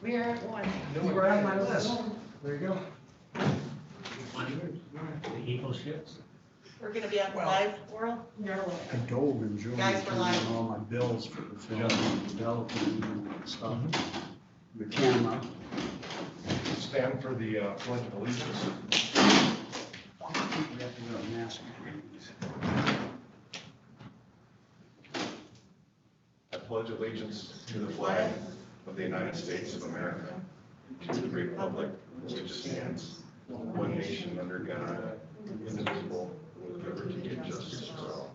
We are at one. You were on my list. There you go. The Eagle ships. We're gonna be on the Well- live world? You're I live. dove and Julie Guys, we're turned live. on all my bills for the film, development and all that stuff. The camera. Stand for the pledge of allegiance. We have to wear a mask. I pledge allegiance to the flag of the United States of America, to the republic which stands, one nation under God, indivisible, with liberty and justice for all.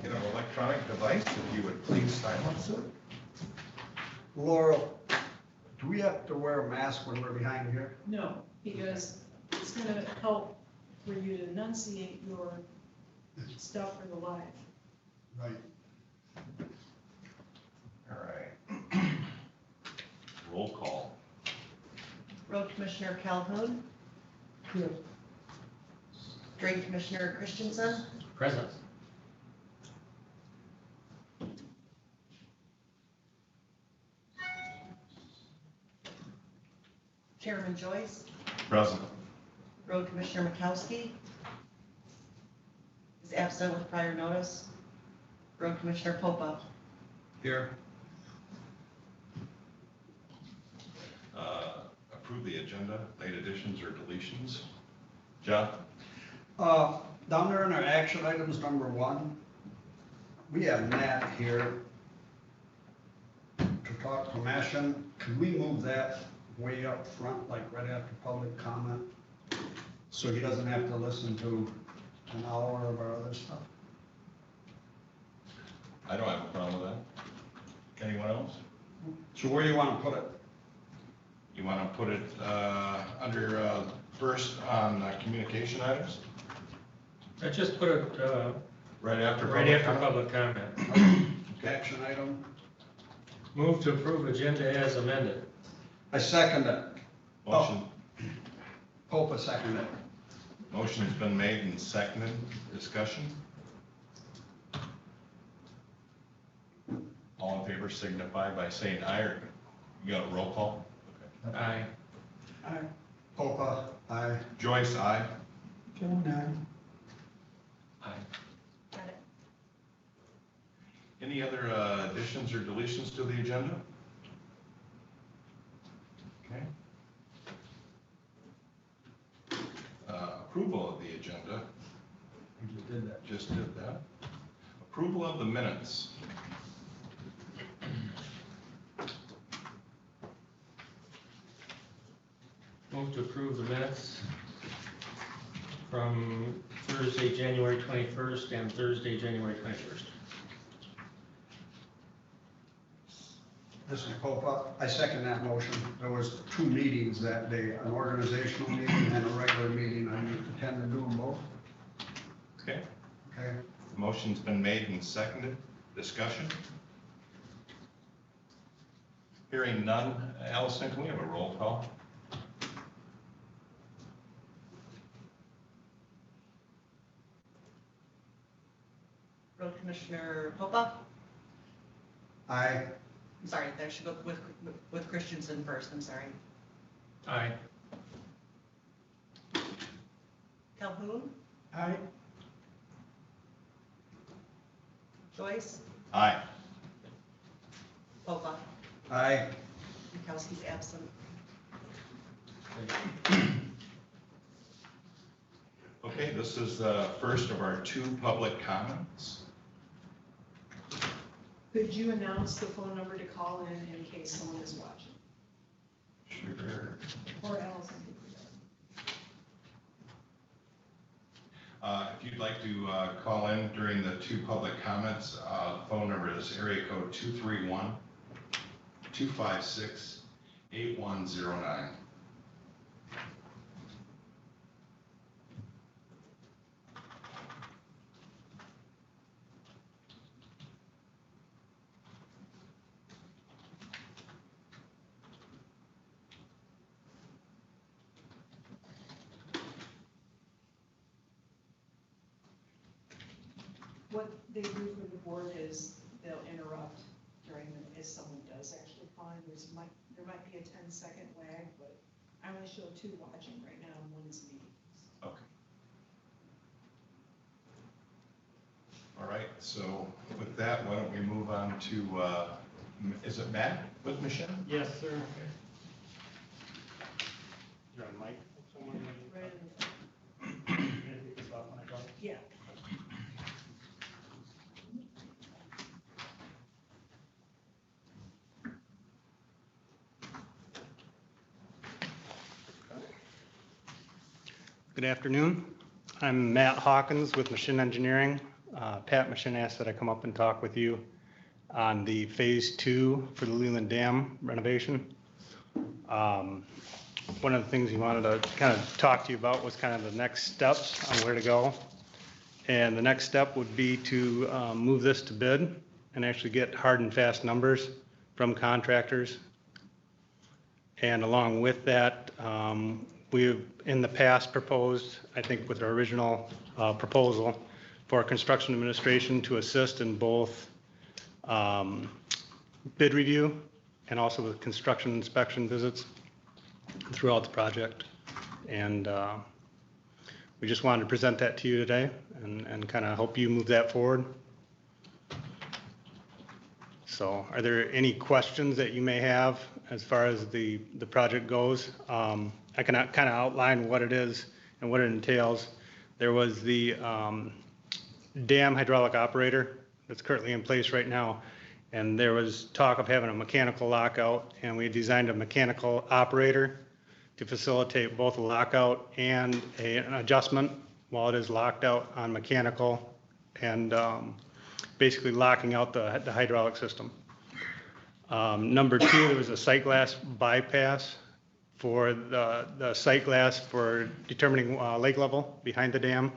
You know, electronic device, if you would please silence it. Laurel, do we have to wear a mask when we're behind here? No, because it's gonna help for you to enunciate your stuff for the live. Right. All right. Roll call. Road Commissioner Calhoun? Here. Drain Commissioner Christensen? Present. Chairman Joyce? Present. Road Commissioner Mikowski? Is absent with prior notice. Road Commissioner Popa? Here. Approve the agenda, late additions or deletions. John? Down there in our action items, number 1, we have Matt here to talk commission. Could we move that way up front, like right after public comment? So he doesn't have to listen to an hour of our other stuff? I don't have a problem with that. Anyone else? So where do you want to put it? You want to put it under first on communication items? I just put it Right after right public after comment? public comment. Action item? Move to approve agenda as amended. I second it. Motion, Popa seconded it. motion's been made and seconded. Discussion? All in favor signify by saying aye, or you got a roll call? Okay. Aye. Aye. Popa, aye. Joyce, aye. Joan, Aye. Got it. Any other additions or deletions to the agenda? Okay. Approval of the agenda, We just did that. just did that. Approval of the minutes. Move to approve the minutes from Thursday, January 21st and Thursday, January 21st. This is Popa. I second that motion. There was 2 meetings that day, an organizational meeting and a regular meeting. I intend to do them both. Okay. Okay. The motion's been made and seconded. Discussion? Hearing none. Allison, can we have a roll call? Road Commissioner Popa? Aye. I'm sorry, I should go with Christensen first, I'm sorry. Aye. Calhoun? Aye. Joyce? Aye. Popa? Aye. Mikowski's absent. Okay, this is the first of our 2 public comments. Could you announce the phone number to call in case someone is watching? Sure. Or Allison could do that. If you'd like to call in during the 2 public comments, phone number is area code 231-256-8109. What they do for the board is they'll interrupt monitoring as someone does actually climb. There might be a 10-second lag, but I only show 2 watching right now and 1 is me. Okay. All right, so with that, why don't we move on to, is it Matt with Michelle? Yes, sir. You're on mic? Right in the- Yeah. Good afternoon. I'm Matt Hawkins with Machine Engineering. Pat Machine asked that I come up and talk with you on the Phase 2 for the Leland Dam renovation. One of the things he wanted to kind of talk to you about was kind of the next steps on where to go. And the next step would be to move this to bid and actually get hard and fast numbers from contractors. And along with that, we've in the past proposed, I think with our original proposal, for construction administration to assist in both bid review and also with construction inspection visits throughout the project. And we just wanted to present that to you today and kind of help you move that forward. So are there any questions that you may have as far as the project goes? I can kind of outline what it is and what it entails. There was the dam hydraulic operator that's currently in place right now. And there was talk of having a mechanical lockout, and we designed a mechanical operator to facilitate both a lockout and an adjustment while it is locked out on mechanical and basically locking out the hydraulic system. Number 2, there was a sight glass bypass for the sight glass for determining lake level behind the dam.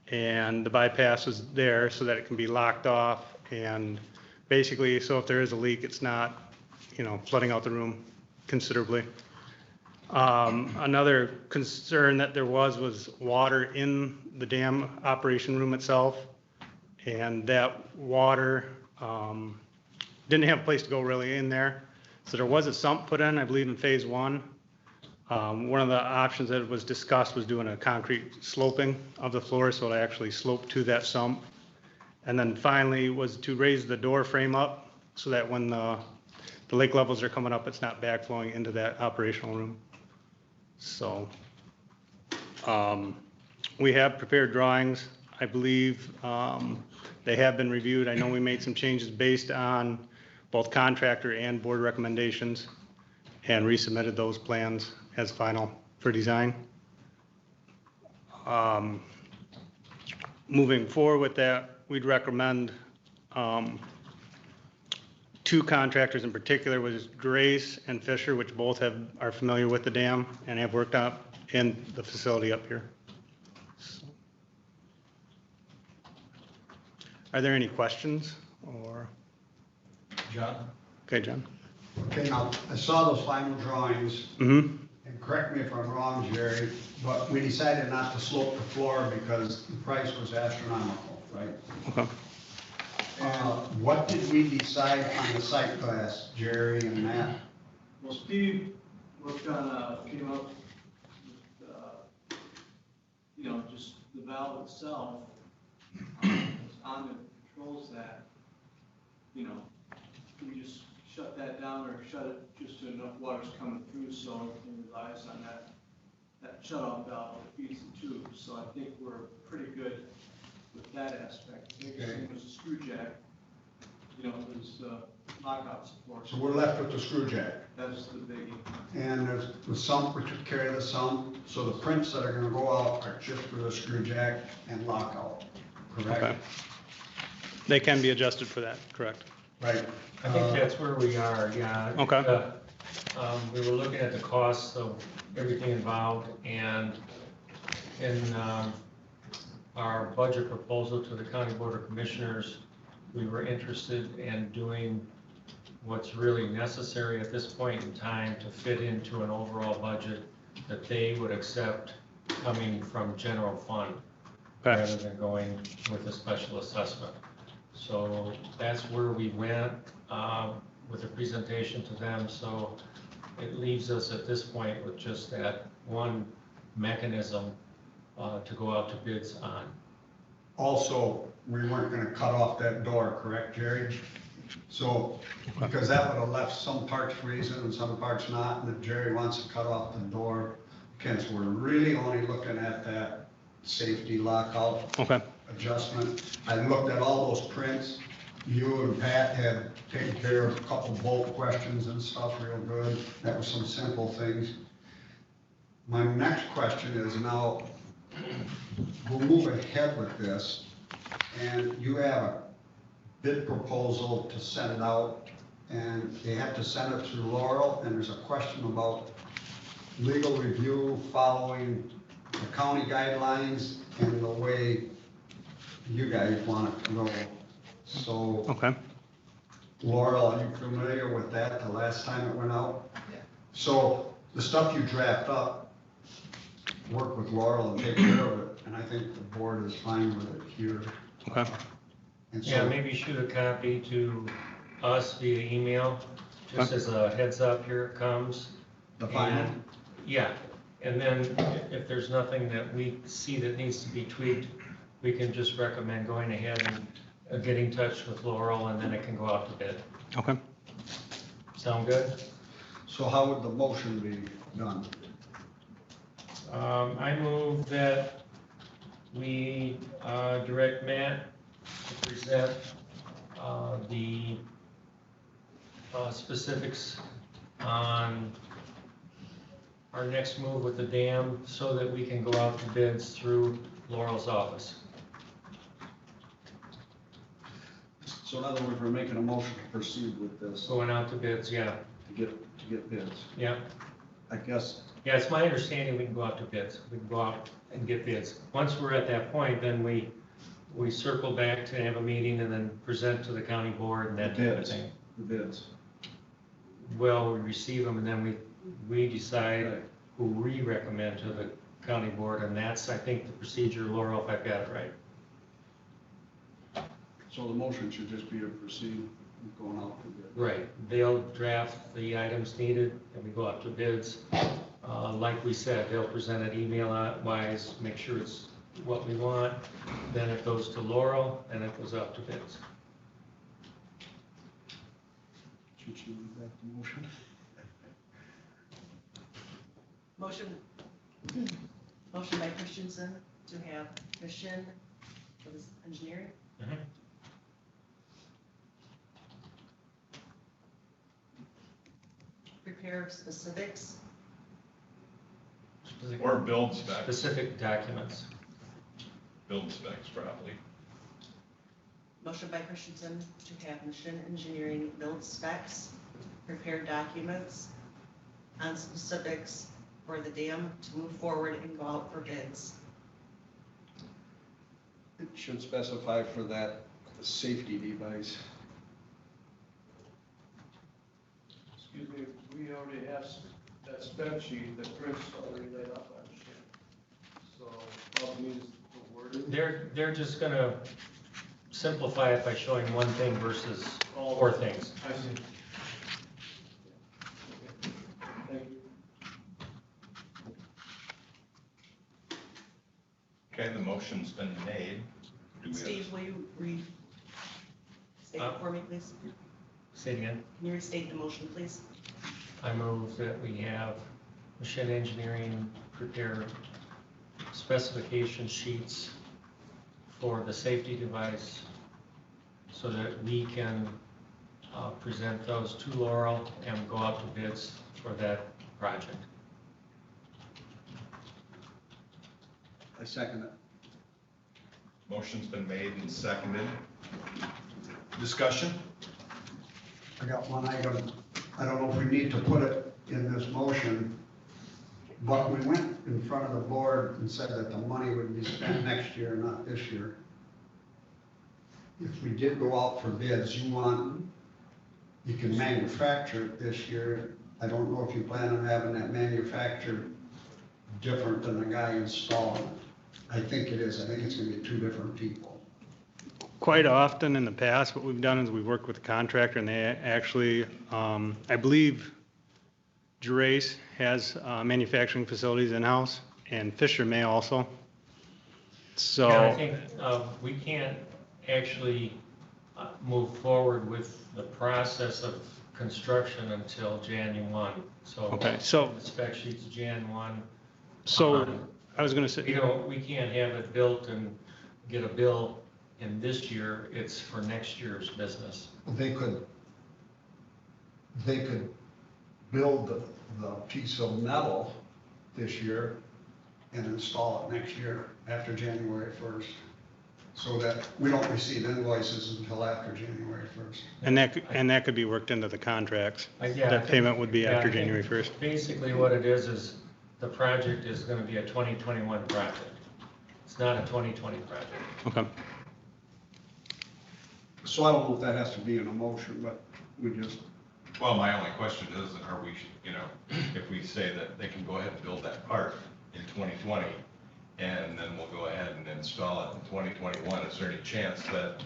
And the bypass is there so that it can be locked off and basically, so if there is a leak, it's not, flooding out the room considerably. Another concern that there was water in the dam operation room itself. And that water didn't have a place to go really in there. So there was a sump put in, I believe in phase 1. One of the options that was discussed was doing a concrete sloping of the floor so it actually sloped to that sump. And then finally was to raise the door frame up so that when the lake levels are coming up, it's not backflowing into that operational room. So we have prepared drawings. I believe they have been reviewed. I know we made some changes based on both contractor and board recommendations and resubmitted those plans as final for design. Moving forward with that, we'd recommend 2 contractors in particular, was Grace and Fisher, which both are familiar with the dam and have worked out in the facility up here. So. Are there any questions or? John? Okay, John. Okay, now, I saw those final drawings, Mm-hmm. and correct me if I'm wrong, Jerry, but we decided not to slope the floor because the price was astronomical, right? Okay. What did we decide on the sight glass, Jerry and Matt? Well, Steve worked on, came up with, just the valve itself, it's on the controls that, we just shut that down or shut it just to enough water's coming through, so everything relies on that shut-off valve that feeds the tube. So I think we're pretty good with that aspect. The biggest thing was the screw jack, was lockout support. So we're left with the screw jack. That's the biggie. And there's the sump, we took care of the sump, so the prints that are gonna go out are just for the screw jack and lockout, correct? Okay. They can be adjusted for that, correct? Right. I think that's where we are, yeah. Okay. We were looking at the costs of everything involved, and in our budget proposal to the County Board of Commissioners, we were interested in doing what's really necessary at this point in time to fit into an overall budget that they would accept coming from general fund, Okay. rather than going with a special assessment. So So that's where we went with a presentation to them. So it leaves us at this point with just that one mechanism to go out to bids on. Also, we weren't gonna cut off that door, correct, Jerry? So, because that would have left some parts freezing and some parts not, and if Jerry wants to cut off the door, so we're really only looking at that safety lockout Okay, adjustment. I looked at all those prints. You and Pat had taken care of a couple bolt questions and stuff real good. That was some simple things. My next question is now, we'll move ahead with this, and you have a bid proposal to send out, and they have to send it through Laurel, and there's a question about legal review following the county guidelines and the way you guys want it to go. So, okay. Laurel, are you familiar with that, the last time it went out? Yeah. So, the stuff you draft up, work with Laurel and take care of it, and I think the board is fine with it here. Okay. And Yeah, so, maybe shoot a copy to us via email, just as a heads up, here it comes. the final, And- Yeah, and then if there's nothing that we see that needs to be tweaked, we can just recommend going ahead and get in touch with Laurel, and then it can go out to bid. Okay. Sound good? so how would the motion be done? I move that we direct Matt to present the specifics on our next move with the dam so that we can go out to bids through Laurel's office. So in other words, we're making a motion to proceed with this, Going out to bids, yeah, to get bids. yeah. I guess, Yeah, it's my understanding we can go out to bids. We can go out and get bids. Once we're at that point, then we circle back to have a meeting and then present to the county board and that type of thing. the bids. Well, we receive them and then we decide Right. who we recommend to the county board, and that's, I think, the procedure, Laurel, if I've got it right. So the motion should just be to proceed with going out for bid. Right, they'll draft the items needed and we go out to bids. Like we said, they'll present it email-wise, make sure it's what we want, then it goes to Laurel and it goes out to bids. Should she read back the motion? Motion by Christensen to have Christian, what is engineering? Prepare specifics. Or build specs, Specific documents. build specs probably. Motion by Christensen to have Mission Engineering build specs, prepare documents on specifics for the dam to move forward and go out for bids. It should specify for that safety device. Excuse me, we already have that spec sheet that Chris already laid out on the sheet. So all we need is the wording. They're just gonna simplify it by showing one thing versus four things. I see. Thank you. Okay, the motion's been made. Do we have- Steve, will you restate it for me, please? Say it again. Can you restate the motion, please? I move that we have Machine Engineering prepare specification sheets for the safety device so that we can present those to Laurel and go out to bids for that project. I second it. Motion's been made and seconded. Discussion? I got one item, I don't know if we need to put it in this motion, but we went in front of the board and said that the money would be spent next year, not this year. If we did go out for bids, you can manufacture it this year. I don't know if you plan on having that manufactured different than the guy installing it. I think it is, I think it's gonna be two different people. quite often in the past, what we've done is we've worked with a contractor and they actually, I believe Gerace has manufacturing facilities in-house and Fisher may also. Yeah, I So, think we can't actually move forward with the process of construction until Jan 1. So okay, so, the spec sheet's Jan 1. I was gonna say. We can't have it built and get a bill in this year, it's for next year's business. They could build the piece of metal this year and install it next year after January 1st. So that we don't receive invoices until after January 1st. And that could be worked into the contracts. Yeah, I That think- payment would be yeah, after I think January 1st. Basically what it is the project is gonna be a 2021 project. It's not a 2020 project. Okay. So I don't know if that has to be an emotion, but we just, Well, my only question is, are we, if we say that they can go ahead and build that part in 2020, and then we'll go ahead and install it in 2021, is there any chance that,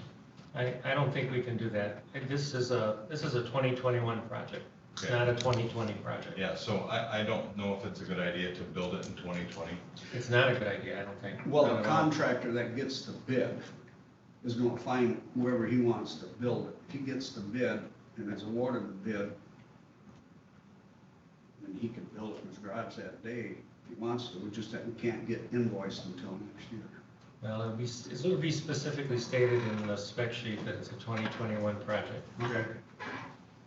I don't think we can do that. This is a 2021 project. It's Okay. not a 2020 project. yeah, so I don't know if it's a good idea to build it in 2020. It's not a good idea, I don't think. well, Not the at all. contractor that gets the bid is gonna find whoever he wants to build it. If he gets the bid and is awarded the bid, then he can build it in his garage that day if he wants to, just that we can't get invoiced until next year. Well, it would be specifically stated in the spec sheet that it's a 2021 project. Okay.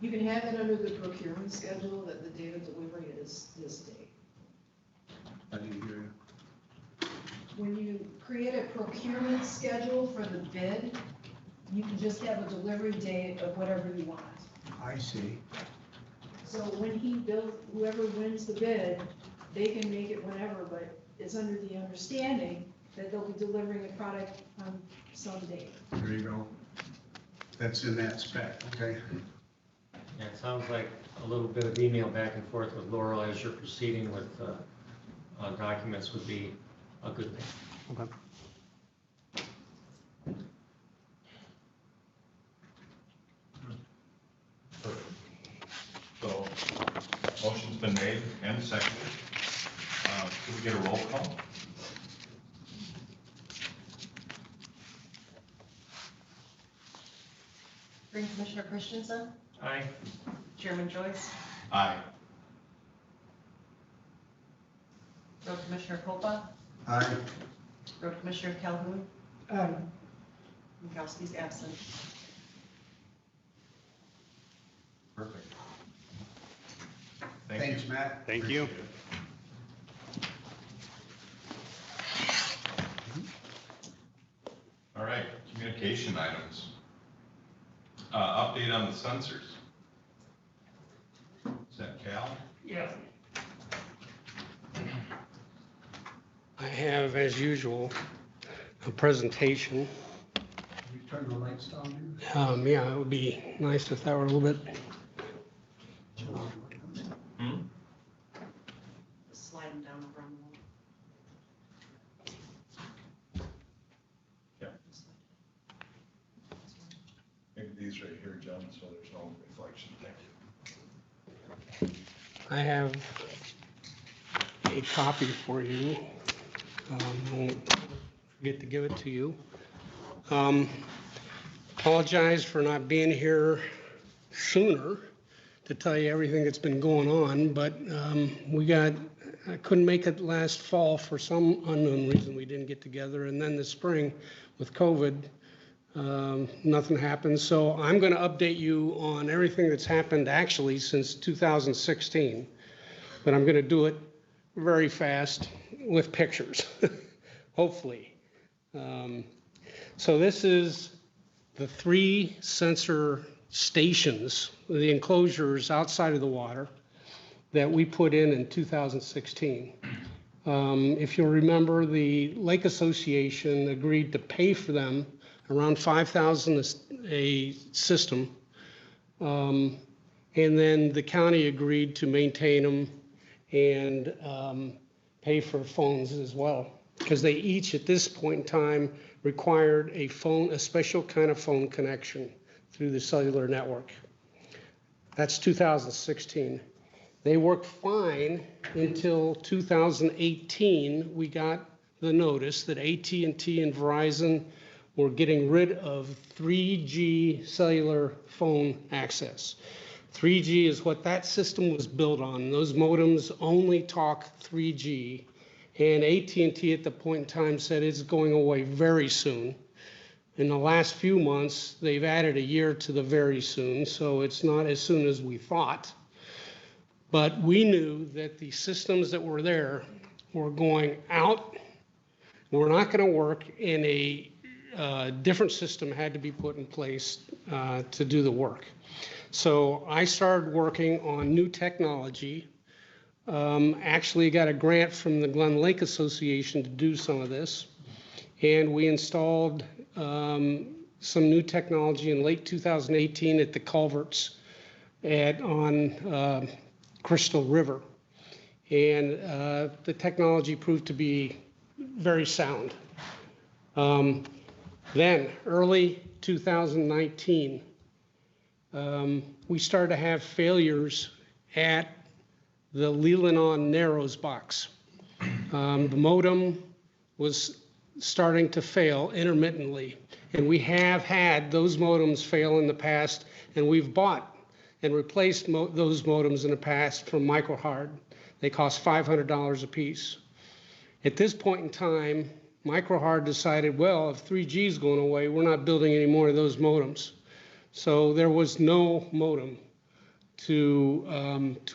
You can have it under the procurement schedule that the date of delivery is this date. I didn't hear you. When you create a procurement schedule for the bid, you can just have a delivery date of whatever you want. I see. So when he builds, whoever wins the bid, they can make it whenever, but it's under the understanding that they'll be delivering the product on some date. There you go. That's in that spec, okay? Yeah, it sounds like a little bit of email back and forth with Laurel as you're proceeding with documents would be a good thing. Okay. Perfect. So, motion's been made and seconded. Can we get a roll call? Green Commissioner Christensen, Aye. Chairman Joyce, Aye. Road Commissioner Popa, Aye. Road Commissioner Calhoun, Um, Minkowski's absent. Perfect. Thanks, Matt. Thank you. Appreciate it. All right, communication items. Update on the sensors. Is that Cal? Yeah. I have, as usual, a presentation. Can you turn the lights down Yeah, it would be nice if that were a little bit. here? Hmm? Slide them down from. Maybe these right here, John, so there's no reflection. Thank you. I have a copy for you. I won't forget to give it to you. Apologize for not being here sooner to tell you everything that's been going on, but I couldn't make it last fall for some unknown reason. We didn't get together, and then this spring with COVID, nothing happened. So I'm going to update you on everything that's happened actually since 2016, but I'm going to do it very fast with pictures, hopefully. So this is the 3 sensor stations, the enclosures outside of the water that we put in 2016. If you'll remember, the Lake Association agreed to pay for them around $5,000 a system. And then the county agreed to maintain them and pay for phones as well. because they each at this point in time required a special kind of phone connection through the cellular network. That's 2016. They worked fine until 2018. We got the notice that AT&T and Verizon were getting rid of 3G cellular phone access. 3G is what that system was built on. Those modems only talk 3G. And AT&T at the point in time said it's going away very soon. In the last few months, they've added a year to the very soon, so it's not as soon as we thought. But we knew that the systems that were there were going out, were not going to work, and a different system had to be put in place to do the work. So I started working on new technology. Actually got a grant from the Glen Lake Association to do some of this. And we installed some new technology in late 2018 at the culverts on Crystal River. And the technology proved to be very sound. Then, early 2019, we started to have failures at the Leland Narrows box. The modem was starting to fail intermittently, and we have had those modems fail in the past, and we've bought and replaced those modems in the past from Microhard. They cost $500 a piece. At this point in time, Microhard decided, well, if 3G is going away, we're not building any more of those modems. So there was no modem to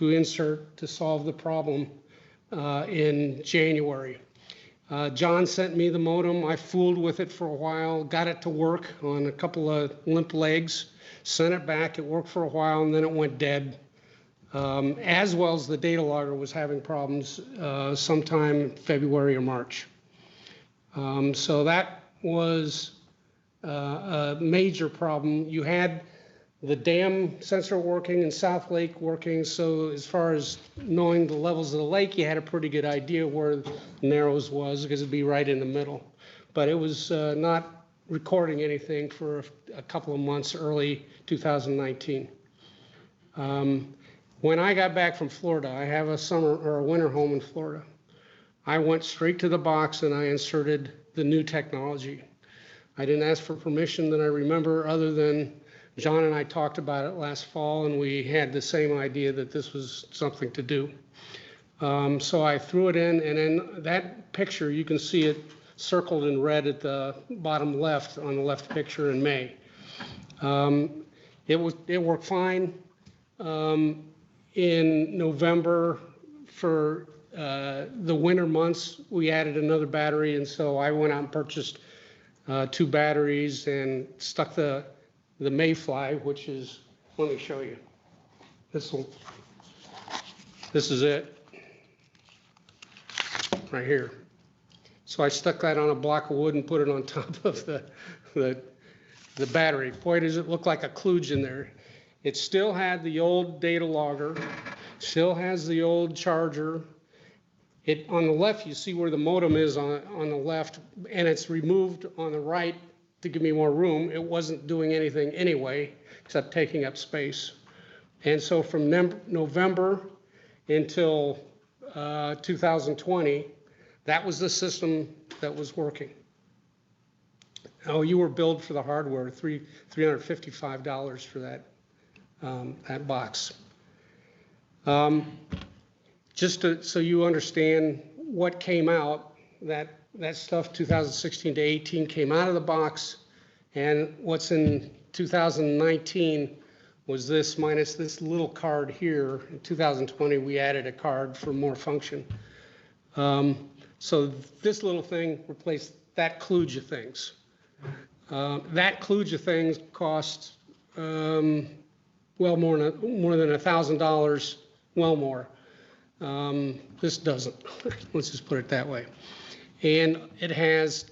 insert to solve the problem in January. John sent me the modem. I fooled with it for a while, got it to work on a couple of limp legs, sent it back. It worked for a while, and then it went dead. As well as the data logger was having problems sometime in February or March. So that was a major problem. You had the dam sensor working and South Lake working, so as far as knowing the levels of the lake, you had a pretty good idea where Narrows was, because it'd be right in the middle. But it was not recording anything for a couple of months, early 2019. When I got back from Florida, I have a summer or a winter home in Florida. I went straight to the box and I inserted the new technology. I didn't ask for permission that I remember, other than John and I talked about it last fall, and we had the same idea that this was something to do. So I threw it in, and in that picture, you can see it circled in red at the bottom left on the left picture in May. It worked fine. In November, for the winter months, we added another battery, and so I went out and purchased 2 batteries and stuck the Mayfly, which is, let me show you. This is it, right here. So I stuck that on a block of wood and put it on top of the battery. Boy, does it look like a kludge in there. It still had the old data logger, still has the old charger. On the left, you see where the modem is on the left, and it's removed on the right to give me more room. It wasn't doing anything anyway, except taking up space. And so from November until 2020, that was the system that was working. Oh, you were billed for the hardware, $355 for that box. Just so you understand what came out, that stuff 2016 to 18 came out of the box, and what's in 2019 was this minus this little card here. In 2020, we added a card for more function. So this little thing replaced that kludge of things. That kludge of things cost well more than $1,000, well more. This doesn't. Let's just put it that way. And it has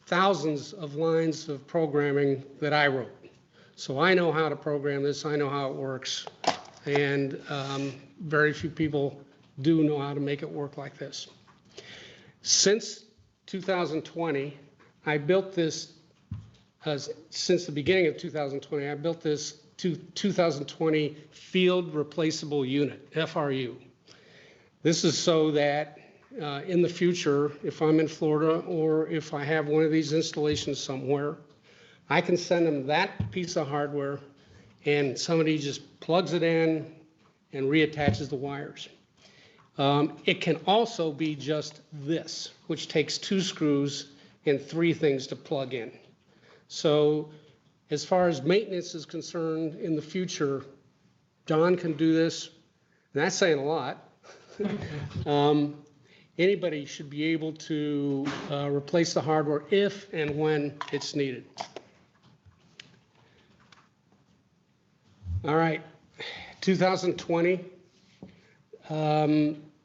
thousands of lines of programming that I wrote. So I know how to program this, I know how it works, and very few people do know how to make it work like this. Since 2020, I built this, since the beginning of 2020, I built this 2020 Field Replaceable Unit, FRU. This is so that in the future, if I'm in Florida or if I have one of these installations somewhere, I can send them that piece of hardware and somebody just plugs it in and reattaches the wires. It can also be just this, which takes 2 screws and 3 things to plug in. So as far as maintenance is concerned in the future, John can do this, and that's saying a lot. Anybody should be able to replace the hardware if and when it's needed. All right, 2020.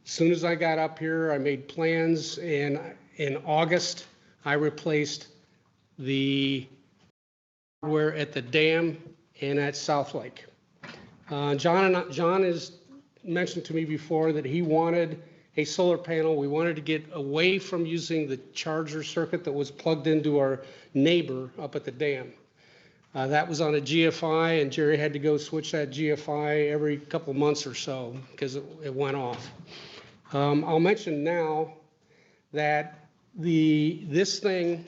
Soon as I got up here, I made plans, and in August, I replaced the hardware at the dam and at South Lake. John has mentioned to me before that he wanted a solar panel. We wanted to get away from using the charger circuit that was plugged into our neighbor up at the dam. That was on a GFI, and Jerry had to go switch that GFI every couple months or so because it went off. I'll mention now that this thing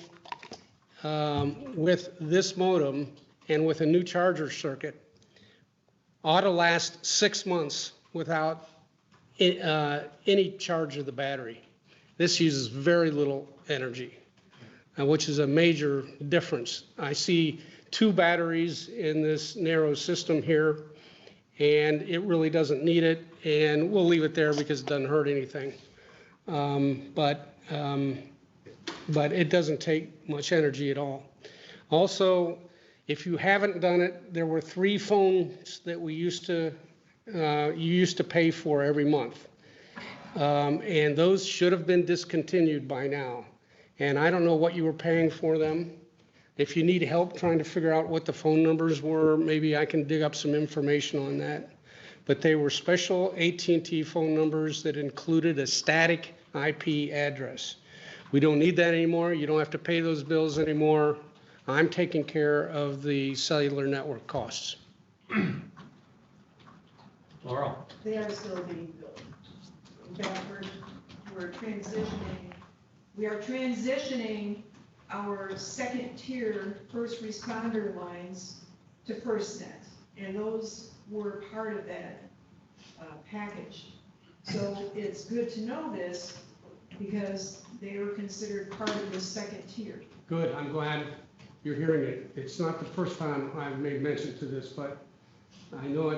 with this modem and with a new charger circuit ought to last 6 months without any charge of the battery. This uses very little energy, which is a major difference. I see 2 batteries in this narrow system here, and it really doesn't need it, and we'll leave it there because it doesn't hurt anything. But it doesn't take much energy at all. Also, if you haven't done it, there were 3 phones that we used to you used to pay for every month, and those should have been discontinued by now. And I don't know what you were paying for them. If you need help trying to figure out what the phone numbers were, maybe I can dig up some information on that. But they were special AT&T phone numbers that included a static IP address. We don't need that anymore. You don't have to pay those bills anymore. I'm taking care of the cellular network costs. Laurel? They are still being built. In fact, we're transitioning, we are transitioning our 2nd tier first responder lines to FirstNet, and those were part of that package. So it's good to know this because they are considered part of the 2nd tier. Good, I'm glad you're hearing it. It's not the first time I've made mention to this, but I know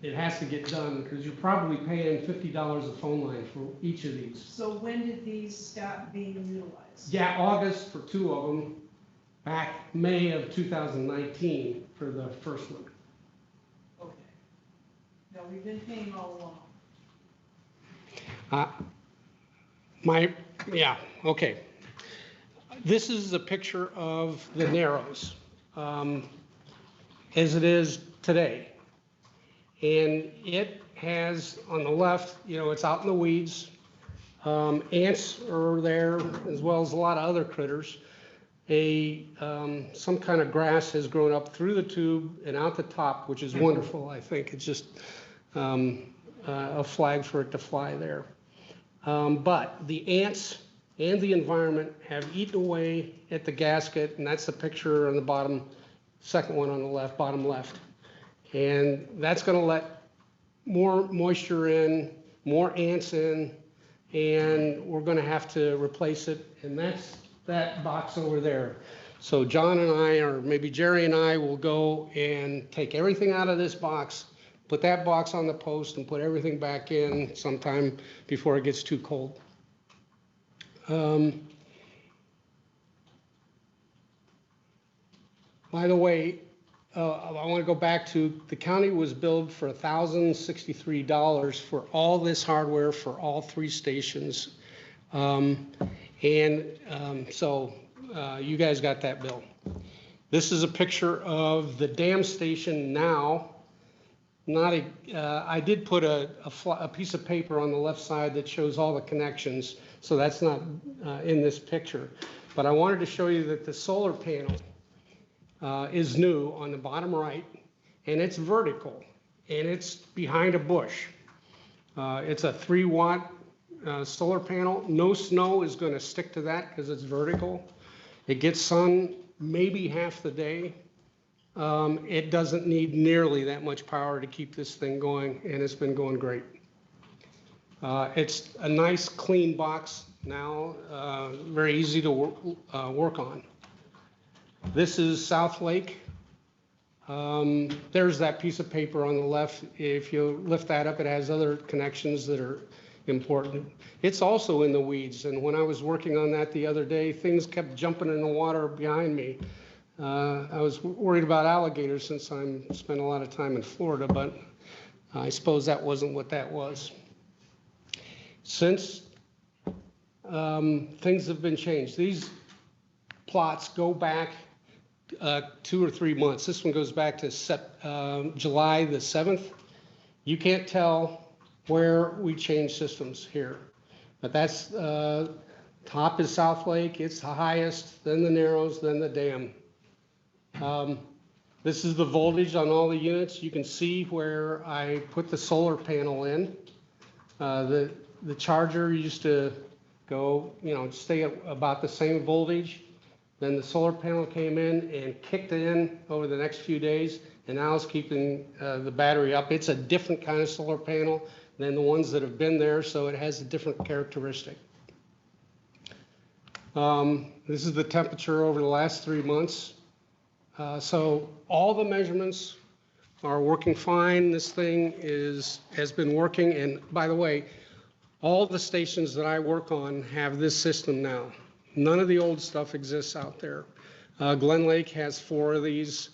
it has to get done because you're probably paying $50 a phone line for each of these. So when did these stop being utilized? Yeah, August for 2 of them, back May of 2019 for the first one. Okay. No, we've been paying all along. Yeah, okay. This is a picture of the Narrows as it is today. And it has, on the left, it's out in the weeds. Ants are there, as well as a lot of other critters. Some kind of grass has grown up through the tube and out the top, which is wonderful, I think. It's just a flag for it to fly there. But the ants and the environment have eaten away at the gasket, and that's the picture on the bottom, second one on the left, bottom left. And that's going to let more moisture in, more ants in, and we're going to have to replace it. And that's that box over there. So John and I, or maybe Jerry and I, will go and take everything out of this box, put that box on the post, and put everything back in sometime before it gets too cold. By the way, I want to go back to the county was billed for $1,063 for all this hardware for all 3 stations. So you guys got that bill. This is a picture of the dam station now not a, I did put a piece of paper on the left side that shows all the connections, so that's not in this picture. But I wanted to show you that the solar panel is new on the bottom right, and it's vertical, and it's behind a bush. It's a 3-watt solar panel. No snow is going to stick to that because it's vertical. It gets sun maybe half the day. It doesn't need nearly that much power to keep this thing going, and it's been going great. It's a nice clean box now, very easy to work on. This is South Lake. There's that piece of paper on the left. If you lift that up, it has other connections that are important. It's also in the weeds, and when I was working on that the other day, things kept jumping in the water behind me. I was worried about alligators since I spent a lot of time in Florida, but I suppose that wasn't what that was. Since things have been changed, these plots go back 2 or 3 months. This one goes back to July the 7th. You can't tell where we changed systems here, but that's top is South Lake. It's the highest, then the Narrows, then the dam. This is the voltage on all the units. You can see where I put the solar panel in. The charger used to go, stay at about the same voltage. Then the solar panel came in and kicked it in over the next few days, and now it's keeping the battery up. It's a different kind of solar panel than the ones that have been there, so it has a different characteristic. This is the temperature over the last 3 months. So all the measurements are working fine. This thing has been working, and by the way, all the stations that I work on have this system now. None of the old stuff exists out there. Glen Lake has 4 of these.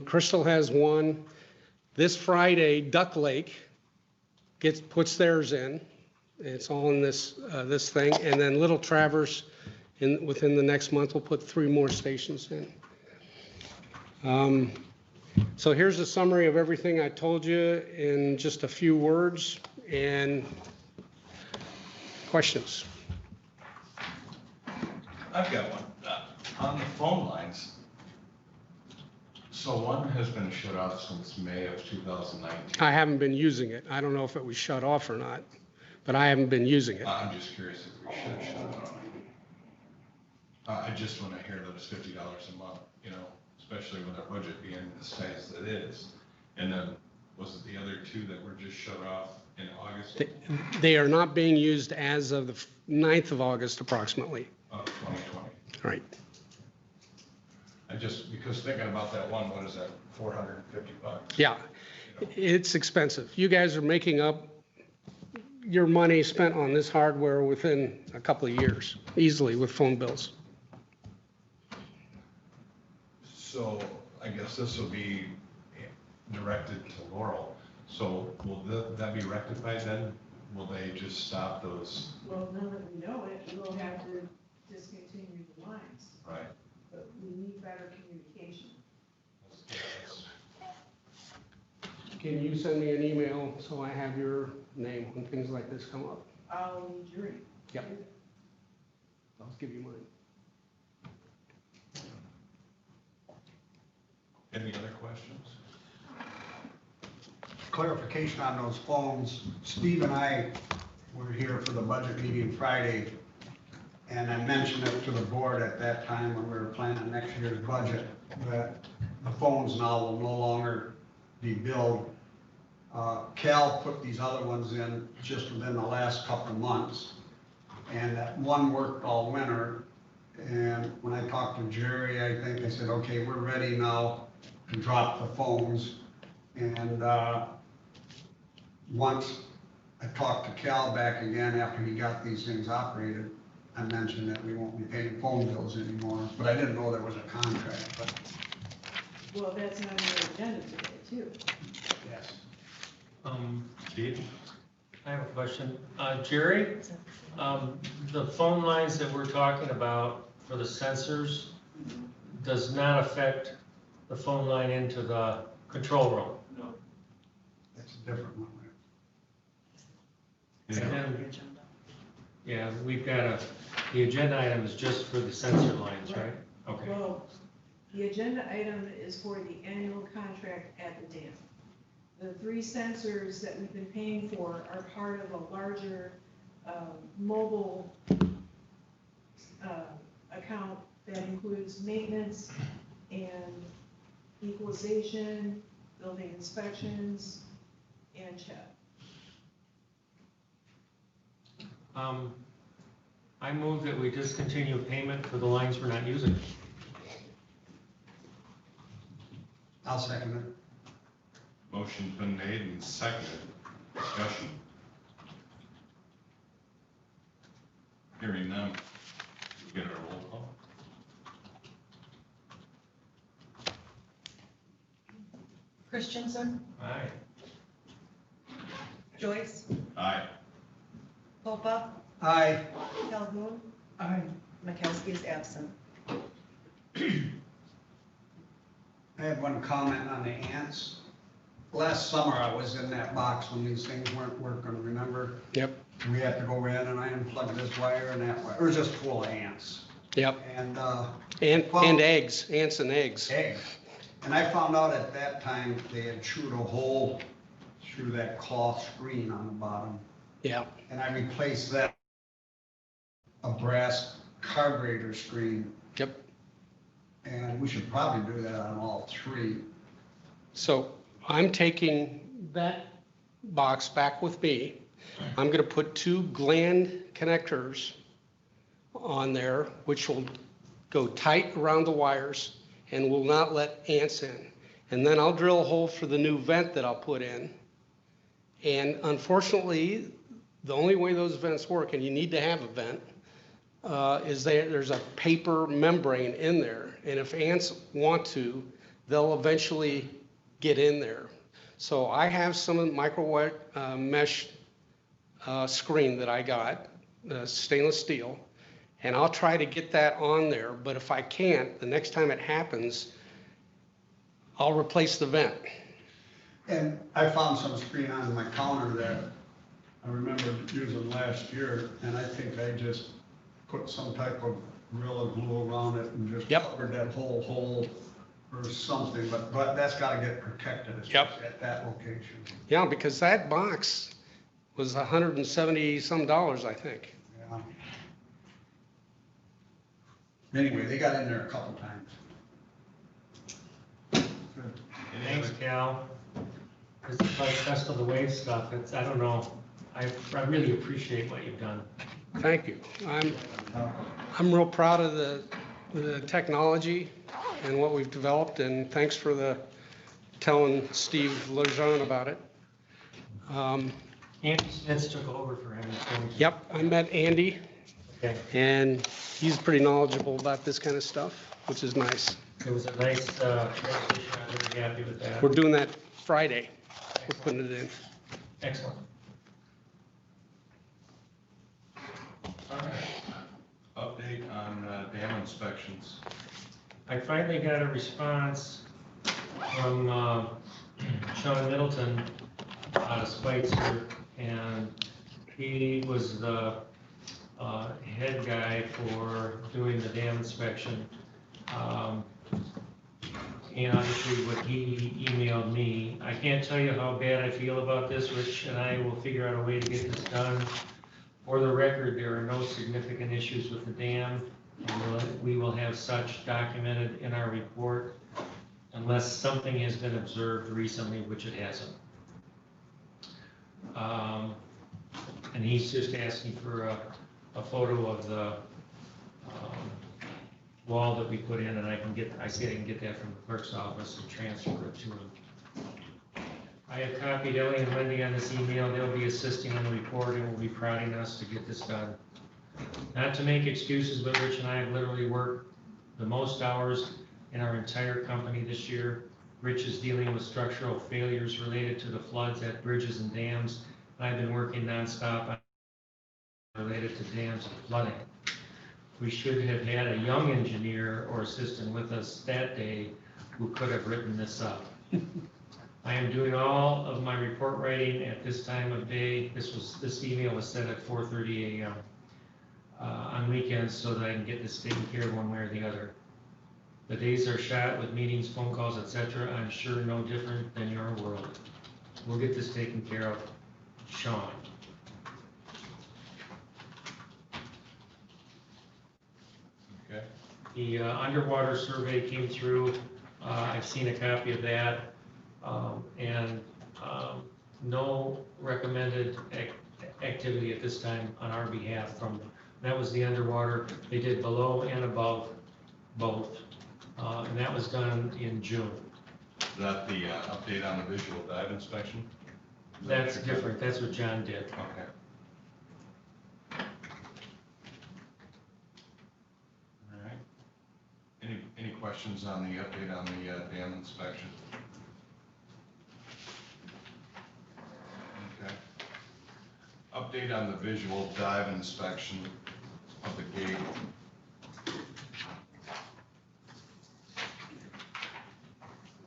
Crystal has 1. This Friday, Duck Lake puts theirs in. It's all in this thing, and then Little Traverse within the next month will put 3 more stations in. So here's a summary of everything I told you in just a few words, and questions. I've got one. On the phone lines, so one has been shut off since May of 2019. I haven't been using it. I don't know if it was shut off or not, but I haven't been using it. I'm just curious if we should shut it off. I just want to hear that it's $50 a month, especially with our budget being the size that it is. And then was it the other 2 that were just shut off in August? They are not being used as of the 9th of August approximately. Of 2020. Right. Because thinking about that one, what is that, $450? Yeah, it's expensive. You guys are making up your money spent on this hardware within a couple of years, easily with phone bills. So I guess this will be directed to Laurel. So will that be rectified then? Will they just stop those? Well, now that we know it, we'll have to discontinue the lines, Right. but we need better communication. Can you send me an email so I have your name when things like this come up? I'll need your. Yep. I'll give you mine. Any other questions? Clarification on those phones. Steve and I were here for the budget meeting Friday, and I mentioned it to the board at that time when we were planning next year's budget, that the phones now will no longer be billed. Cal put these other ones in just within the last couple of months, and that one worked all winter. And when I talked to Jerry, I said, okay, we're ready now to drop the phones. And once I talked to Cal back again after he got these things operated, I mentioned that we won't be paying phone bills anymore, but I didn't know there was a contract, but. Well, that's on your agenda today, too. Yes. Steve? I have a question. Jerry, the phone lines that we're talking about for the sensors does not affect the phone line into the control room? No. different one. And On then, the agenda. yeah, we've got the agenda item is just for the sensor lines, right? Okay. Well, the agenda item is for the annual contract at the dam. The 3 sensors that we've been paying for are part of a larger mobile account that includes maintenance and equalization, building inspections, and chat. I move that we discontinue payment for the lines we're not using. I'll second it. Motion's been made and seconded. Discussion. Hearing none. We get our roll call. Christensen, Aye. Joyce, Aye. Popa, Aye. Calhoun, Aye. Makowski is absent. I had one comment on the ants. Last summer, I was in that box when these things weren't working, remember? Yep, We had to go in and I unplugged this wire and that wire. It was just full of ants. yep. And, And eggs, ants and eggs. eggs. And I found out at that time they had chewed a hole through that cloth screen on the bottom. Yeah, And I replaced that, a brass carburetor screen. yep. And we should probably do that on all 3. So I'm taking that box back with me. I'm gonna put 2 gland connectors on there, which will go tight around the wires and will not let ants in. And then I'll drill a hole for the new vent that I'll put in. And unfortunately, the only way those vents work, and you need to have a vent, is there's a paper membrane in there. And if ants want to, they'll eventually get in there. So I have some micro mesh screen that I got, stainless steel, and I'll try to get that on there. But if I can't, the next time it happens, I'll replace the vent. And I found some screen on my counter that I remember using last year, and I think I just put some type of Gorilla Glue around it and just Yep. covered that whole hole or something, but that's gotta get protected, Yep. especially at that location. Yeah, because that box was $170 some, I think. Yeah. Anyway, they got in there a couple times. Good. Thanks, Cal. This is like best of the wave stuff. I don't know. I really appreciate what you've done. Thank you. I'm real proud of the technology and what we've developed, and thanks for telling Steve Lejeune about it. Andy Smith took over for him. Yep, I met Andy, Okay. and he's pretty knowledgeable about this kind of stuff, which is nice. It was a nice transition. I'm very happy with that. We're doing that Friday. We're putting it in. Excellent. All right. Update on dam inspections. I finally got a response from Sean Middleton out of Schweitzer, and he was the head guy for doing the dam inspection. And obviously what he emailed me, I can't tell you how bad I feel about this. Rich and I will figure out a way to get this done. For the record, there are no significant issues with the dam, and we will have such documented in our report unless something has been observed recently, which it hasn't. And he's just asking for a photo of the wall that we put in, and I see I can get that from the clerk's office and transfer it to him. I have copied Ellie and Wendy on this email. They'll be assisting in the report and will be prodding us to get this done. Not to make excuses, but Rich and I have literally worked the most hours in our entire company this year. Rich is dealing with structural failures related to the floods at bridges and dams. I've been working nonstop on related to dams and flooding. We should have had a young engineer or assistant with us that day who could have written this up. I am doing all of my report writing at this time of day. This email was sent at 4:30 a.m. On weekends so that I can get this taken care of one way or the other. The days are shot with meetings, phone calls, etc. I'm sure no different than your world. We'll get this taken care of. Sean. Okay. The underwater survey came through. I've seen a copy of that. And no recommended activity at this time on our behalf from, that was the underwater. They did below and above both. And that was done in June. Is that the update on the visual dive inspection? Is that That's what you're- different. That's what John did. Okay. All right. Any questions on the update on the dam inspection? Okay. Update on the visual dive inspection of the gate.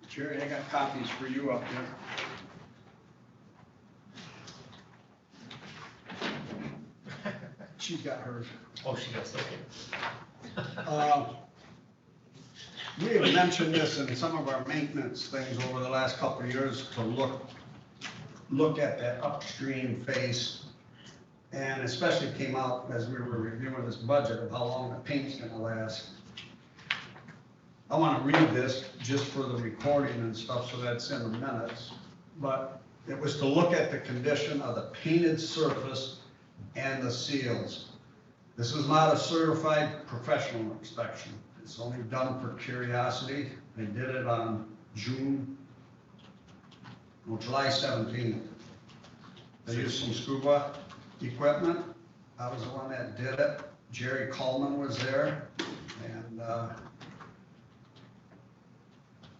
Jerry, I got copies for you up there. She's got hers. Oh, she does, okay. We have mentioned this in some of our maintenance things over the last couple of years to look at that upstream face. And especially came out as we were reviewing this budget of how long the paint's gonna last. I wanna read this just for the recording and stuff, so that's in the minutes. But it was to look at the condition of the painted surface and the seals. This is not a certified professional inspection. It's only done for curiosity. They did it on July 17th. They used some scuba equipment. I was the one that did it. Jerry Coleman was there. And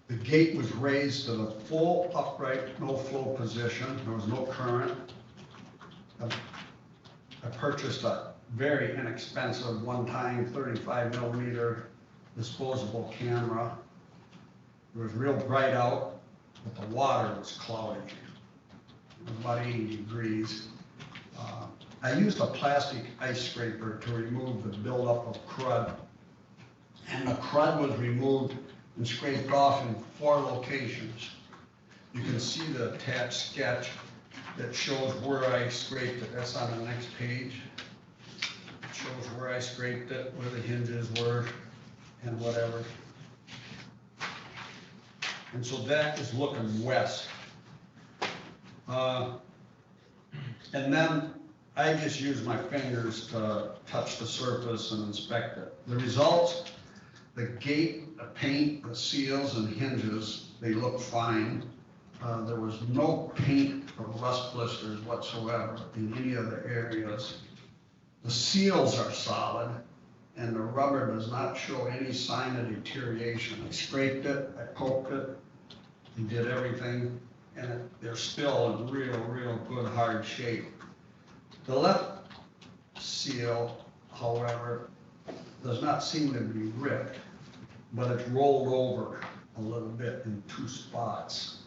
the gate was raised to the full upright, no flow position. There was no current. I purchased a very inexpensive one-time 35mm disposable camera. It was real bright out, but the water was cloudy. It was about 80 degrees. I used a plastic ice scraper to remove the buildup of crud. And the crud was removed and scraped off in 4 locations. You can see the attached sketch that shows where I scraped it. That's on the next page. It shows where I scraped it, where the hinges were, and whatever. And so that is looking west. And then I just use my fingers to touch the surface and inspect it. The results, the gate, the paint, the seals and hinges, they look fine. There was no paint or rust blisters whatsoever in any of the areas. The seals are solid and the rubber does not show any sign of deterioration. I scraped it, I poked it, and did everything, and they're still in real good hard shape. The left seal, however, does not seem to be ripped, but it's rolled over a little bit in 2 spots.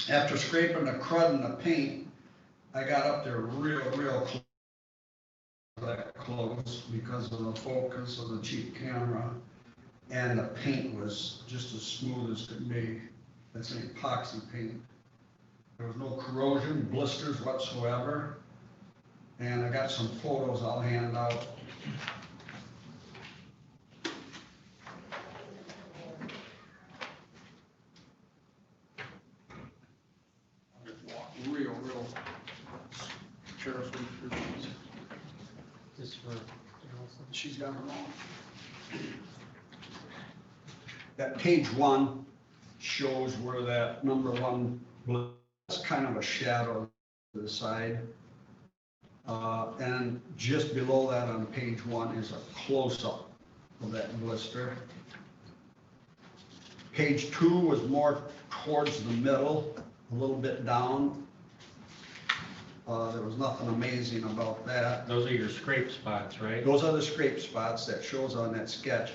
After scraping the crud and the paint, I got up there real close because of the focus of the cheap camera, and the paint was just as smooth as could be. It's an epoxy paint. There was no corrosion, blisters whatsoever, and I got some photos I'll hand out. Real carefully through these. This for, She's got them all. That page 1 shows where that number 1, it's kind of a shadow to the side. And just below that on page 1 is a close-up of that blister. Page 2 was more towards the middle, a little bit down. There was nothing amazing about that. those are your scrape spots, right? Those are the scrape spots that shows on that sketch.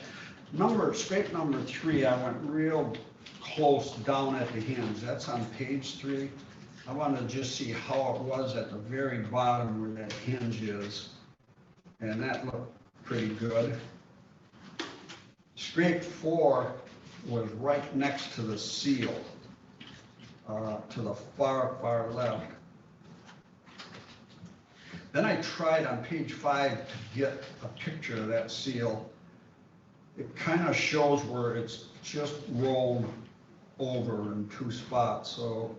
Scrape number 3, I went real close down at the hinge. That's on page 3. I want to just see how it was at the very bottom where that hinge is. And that looked pretty good. Scrape 4 was right next to the seal, to the far left. Then I tried on page 5 to get a picture of that seal. It kind of shows where it's just rolled over in 2 spots. So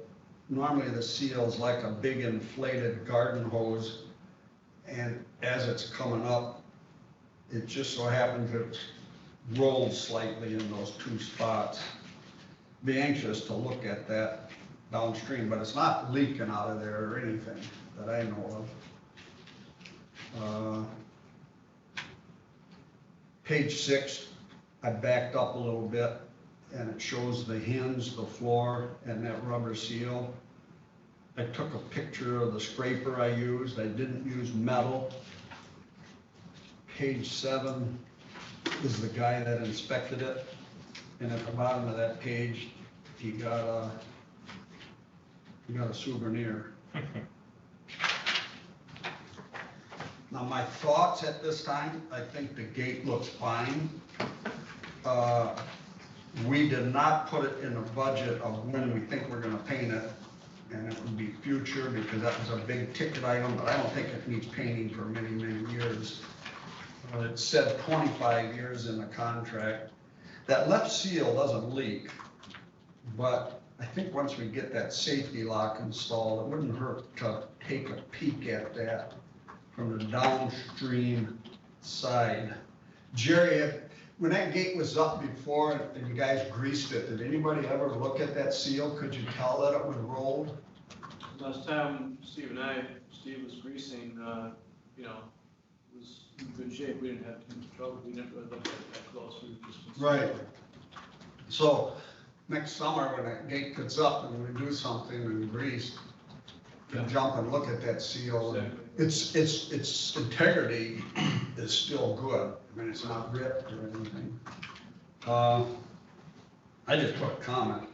normally the seal's like a big inflated garden hose, and as it's coming up, it just so happens it's rolled slightly in those 2 spots. Be anxious to look at that downstream, but it's not leaking out of there or anything that I know of. Page 6, I backed up a little bit, and it shows the hinge, the floor, and that rubber seal. I took a picture of the scraper I used. I didn't use metal. Page 7 is the guy that inspected it, and at the bottom of that page, he got a souvenir. Now, my thoughts at this time, I think the gate looks fine. We did not put it in a budget of when we think we're gonna paint it, and it would be future, because that was a big ticket item, but I don't think it needs painting for many, many years. It said 25 years in the contract. That left seal doesn't leak, but I think once we get that safety lock installed, it wouldn't hurt to take a peek at that from the downstream side. Jerry, when that gate was up before and you guys greased it, did anybody ever look at that seal? Could you tell that it was rolled? Last time Steve was greasing, you know, it was in good shape. We didn't have too much trouble. We never really looked at it that close. We were just concerned. Right. So next summer when that gate gets up and we do something and grease, you can jump and look at that seal. Its integrity is still good. I mean, it's not ripped or anything. I just put a comment.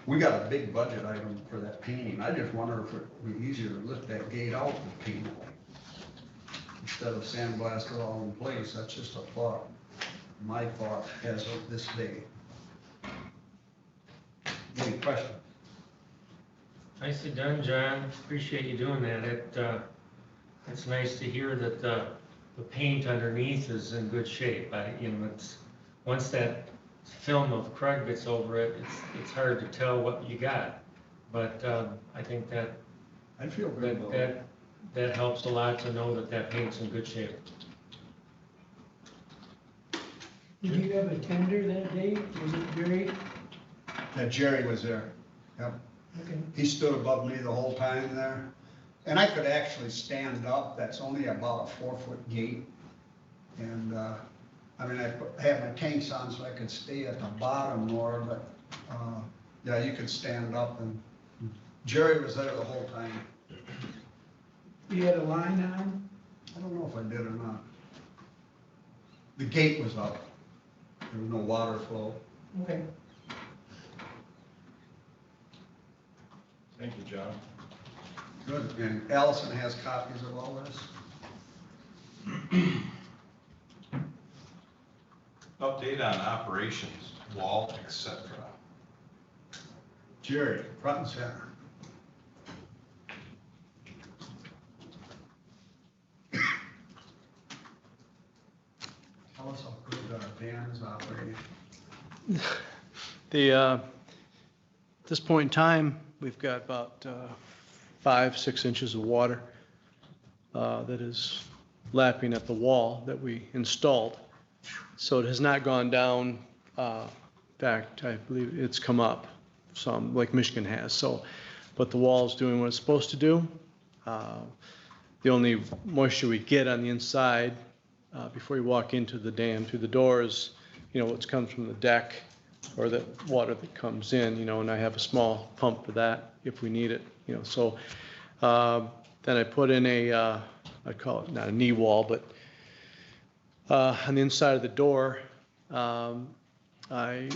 We got a big budget item for that painting. I just wonder if it would be easier to lift that gate out and paint it instead of sandblast it all in place. That's just a thought, my thought as of this day. Any questions? Nicely done, John. Appreciate you doing that. It's nice to hear that the paint underneath is in good shape. Once that film of crud gets over it, it's hard to tell what you got. But I think that I feel good about it. that helps a lot to know that paint's in good shape. Did you have a tender that day? Was it Jerry? Yeah, Jerry was there. Yep. Okay. He stood above me the whole time there. And I could actually stand up. That's only about a 4-foot gate. And I mean, I had my tanks on so I could stay at the bottom more, but yeah, you could stand up, and Jerry was there the whole time. You had a line on? I don't know if I did or not. The gate was up. There was no water flow. Okay. Thank you, John. Good. And Allison has copies of all this. Update on operations, wall, etc. Jerry, front and center. Tell us how good our dam is operating. At this point in time, we've got about 5-6 inches of water that is lapping at the wall that we installed. So it has not gone down. In fact, I believe it's come up some, like Michigan has. So, but the wall's doing what it's supposed to do. The only moisture we get on the inside before you walk into the dam through the doors, what comes from the deck or the water that comes in, and I have a small pump for that if we need it, So then I put in I call it not a knee wall, but on the inside of the door, I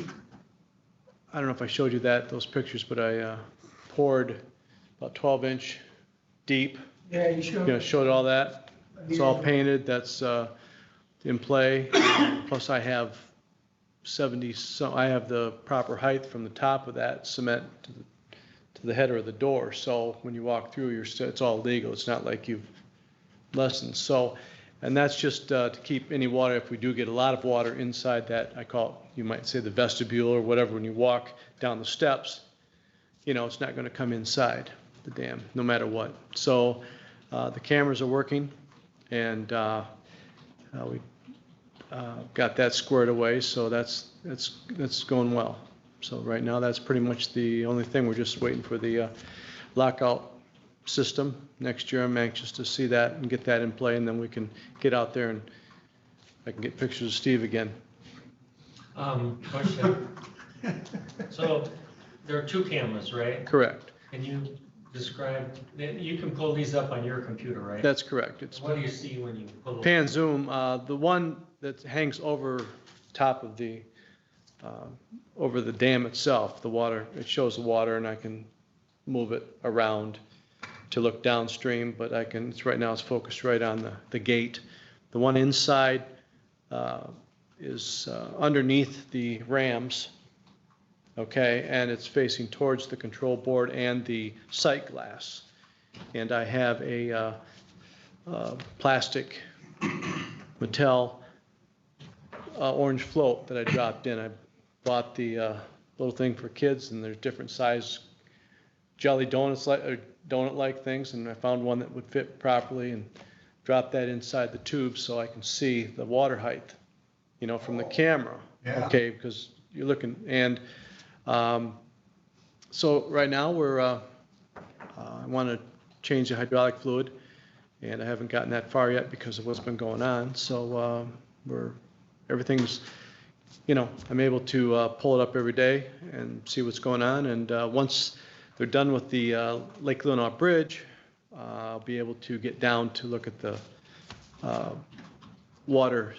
I don't know if I showed you those pictures, but I poured about 12-inch deep, Yeah, you showed. showed all that. It's all painted, that's in play. Plus I have 70, so I have the proper height from the top of that cement to the header of the door. So when you walk through, it's all legal. It's not like you've lessened. So, and that's just to keep any water, if we do get a lot of water inside that, I call it, you might say the vestibule or whatever, when you walk down the steps, it's not going to come inside the dam, no matter what. So the cameras are working, and we got that squared away, so that's going well. So right now, that's pretty much the only thing. We're just waiting for the lockout system. Next year, I'm anxious to see that and get that in play, and then we can get out there and I can get pictures of Steve again. Question. So there are 2 cameras, right? Correct. Can you describe, you can pull these up on your computer, right? That's correct. It's What do you see when you pull them? pan zoom. The one that hangs over top of over the dam itself, the water, it shows the water, and I can move it around to look downstream, but right now it's focused right on the gate. The one inside is underneath the rams, okay, and it's facing towards the control board and the sight glass. And I have a plastic Mattel orange float that I dropped in. I bought the little thing for kids, and there's different size jelly donuts, donut-like things, and I found one that would fit properly and dropped that inside the tube so I can see the water height, from the camera. Yeah. Okay, because you're looking, and so right now I want to change the hydraulic fluid, and I haven't gotten that far yet because of what's been going on. So everything's, I'm able to pull it up every day and see what's going on. And once they're done with the Lake Leland Bridge, I'll be able to get down to look at the water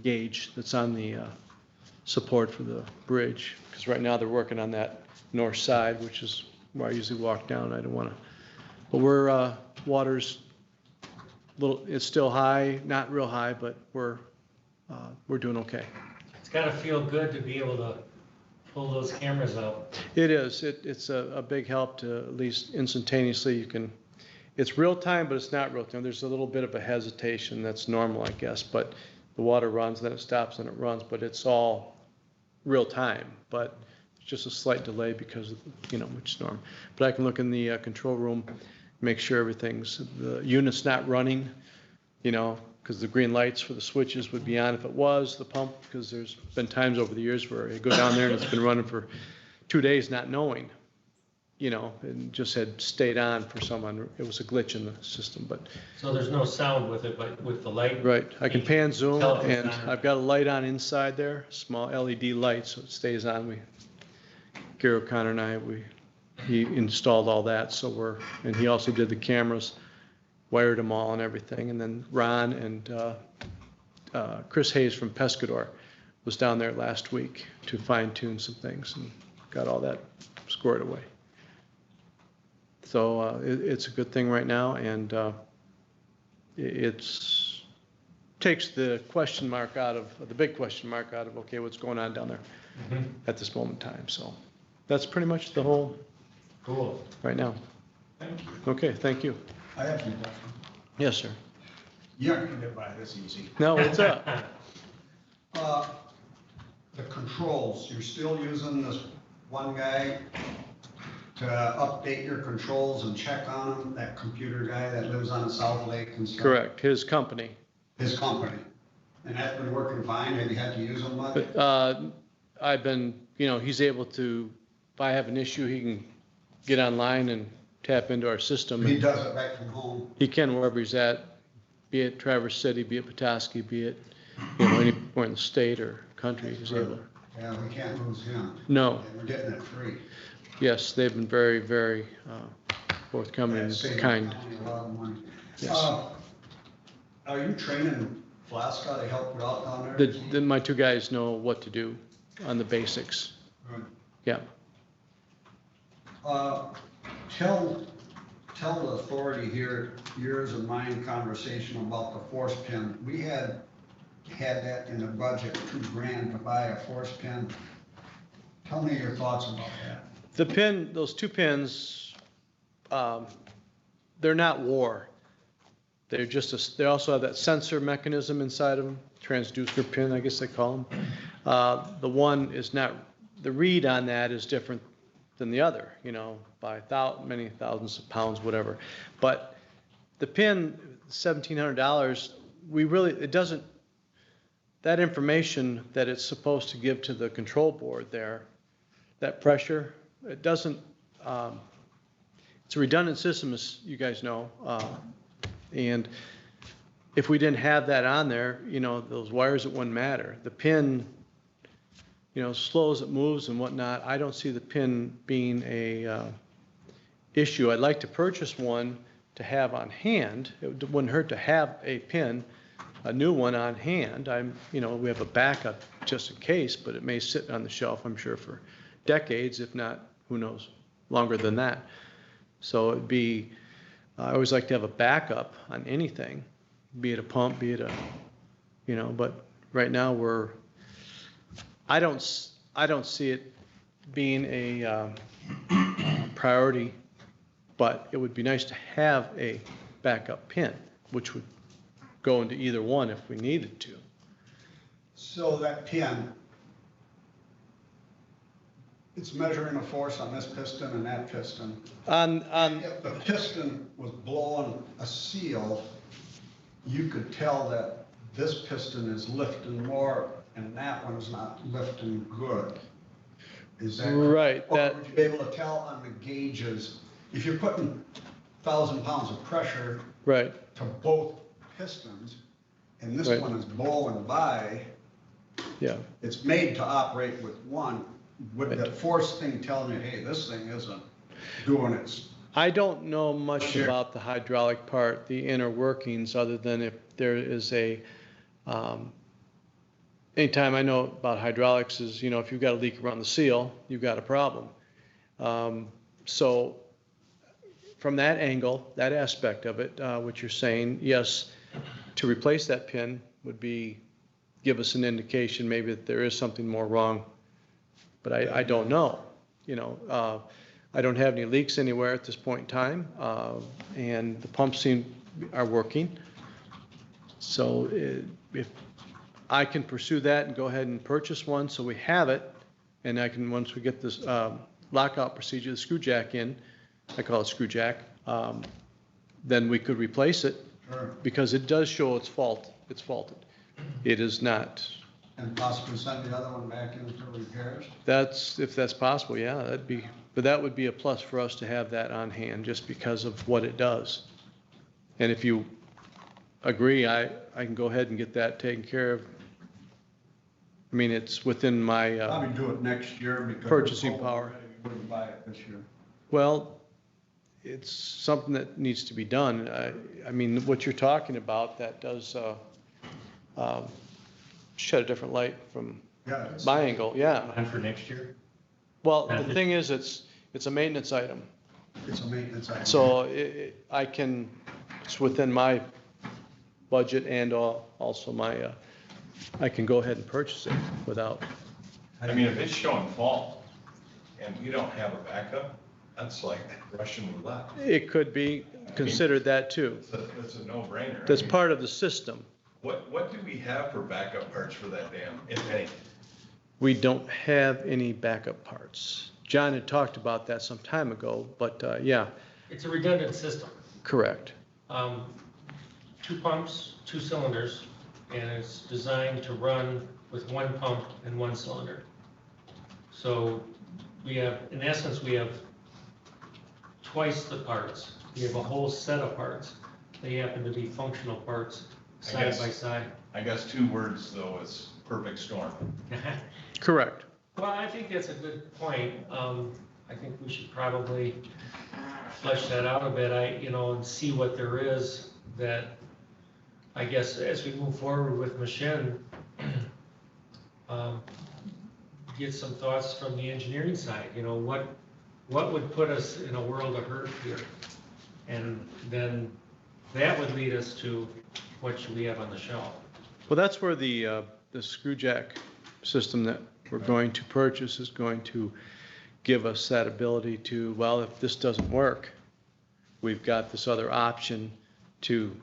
gauge that's on the support for the bridge. Because right now they're working on that north side, which is where I usually walk down. I don't want to, but water's it's still high, not real high, but we're doing okay. It's got to feel good to be able to pull those cameras out. It is. It's a big help to at least instantaneously it's real time, but it's not real time. There's a little bit of a hesitation. That's normal, I guess, but the water runs, then it stops, and it runs, but it's all real time. But it's just a slight delay because of, which is normal. But I can look in the control room, make sure the unit's not running, because the green lights for the switches would be on if it was the pump, because there's been times over the years where you go down there and it's been running for 2 days not knowing, and just had stayed on for it was a glitch in the system, but. So there's no sound with it, but with the light? Right, I can pan zoom, Tell if it's and on. I've got a light on inside there, small LED light, so it stays on. Gary O'Connor and I, he installed all that, so and he also did the cameras, wired them all and everything. And then Ron and Chris Hayes from Pescador was down there last week to fine tune some things and got all that squared away. So it's a good thing right now, and takes the question mark out of, the big question mark out of, okay, what's going on down there at this moment in time. So that's pretty much the whole Cool. right now. Thank you. Okay, thank you. I have some questions. Yes, sir. You're not gonna get by this easy. No, what's up? The controls, you're still using this one guy to update your controls and check on them, that computer guy that lives on South Lake and stuff? Correct, his company. His company. And that's been working fine? Have you had to use them much? I've been, he's able to, if I have an issue, he can get online and tap into our system. He does it right from home? He can wherever he's at, be it Traverse City, be it Petoskey, be it, anywhere in the state or country, he's able. Yeah, we can't lose him. No, And we're getting it free. yes, they've been very, very forthcoming and Saving the kind. county a lot of money. Yes. Are you training Flaska to help you out down there? My 2 guys know what to do on the basics. Good. Yeah. Tell the authority here, yours and mine conversation about the force pin. We had that in the budget, $2,000 to buy a force pin. Tell me your thoughts about that. The pin, those 2 pins, they're not war. They're just, they also have that sensor mechanism inside of them, transducer pin, I guess they call them. The one is not, the read on that is different than the other, you know, by many thousands of pounds, whatever. But the pin, $1,700, we really, it doesn't, that information that it's supposed to give to the control board there, that pressure, it doesn't, it's a redundant system, as you guys know. And if we didn't have that on there, you know, those wires, it wouldn't matter. The pin, you know, slow as it moves and whatnot, I don't see the pin being a issue. I'd like to purchase one to have on hand. It wouldn't hurt to have a pin, a new one on hand. You know, we have a backup just in case, but it may sit on the shelf, I'm sure, for decades, if not, who knows, longer than that. So it'd be, I always like to have a backup on anything, be it a pump, be it a, you know, but right now I don't see it being a priority, but it would be nice to have a backup pin, which would go into either one if we needed to. So that pin, it's measuring a force on this piston and that piston. If the piston was blowing a seal, you could tell that this piston is lifting more and that one's not lifting good. Is that right? Or would you be able to tell on the gauges, if you're putting 1,000 pounds of pressure Right. to both pistons, and this Right. one is blowing by, Yeah. it's made to operate with one. Would the force thing tell me, hey, this thing isn't doing its, I don't know much about the hydraulic part, the inner workings, other than if there is a, anytime I know about hydraulics is, you know, if you've got a leak around the seal, you've got a problem. So from that angle, that aspect of it, what you're saying, yes, to replace that pin would be, give us an indication maybe that there is something more wrong. But I don't know, you know. I don't have any leaks anywhere at this point in time, and the pumps are working. So if I can pursue that and go ahead and purchase one so we have it, and I can, once we get this lockout procedure, the screw jack in, I call it screw jack, then we could replace it. Sure. Because it does show it's faulted. It is not. and possibly send the other one back in for repairs? If that's possible, yeah, but that would be a plus for us to have that on hand, just because of what it does. And if you agree, I can go ahead and get that taken care of. I mean, it's within my Probably do it next year because. purchasing power. You wouldn't buy it this year. Well, it's something that needs to be done. I mean, what you're talking about, that does shed a different light from Yeah, it's- my angle, yeah. And for next year? Well, the thing is, it's a maintenance item. It's a maintenance item. So it's within my budget and also my, I can go ahead and purchase it without, I mean, if it's showing fault and we don't have a backup, that's like Russian roulette. it could be considered that too. It's a no-brainer. That's I mean, part of the system. What do we have for backup parts for that dam, if any? We don't have any backup parts. John had talked about that some time ago, but yeah, It's a redundant system. correct. 2 pumps, 2 cylinders, and it's designed to run with 1 pump and 1 cylinder. So we have, in essence, we have twice the parts. We have a whole set of parts. They happen to be functional parts, side guess- by side. I guess 2 words though is perfect storm. Correct. Well, I think that's a good point. I think we should probably flesh that out a bit, and see what there is that, I guess, as we move forward with Machine, get some thoughts from the engineering side, you know, what would put us in a world of hurt here? And then that would lead us to what should we have on the shelf? Well, that's where the screw jack system that we're going to purchase is going to give us that ability to, well, if this doesn't work, we've got this other option to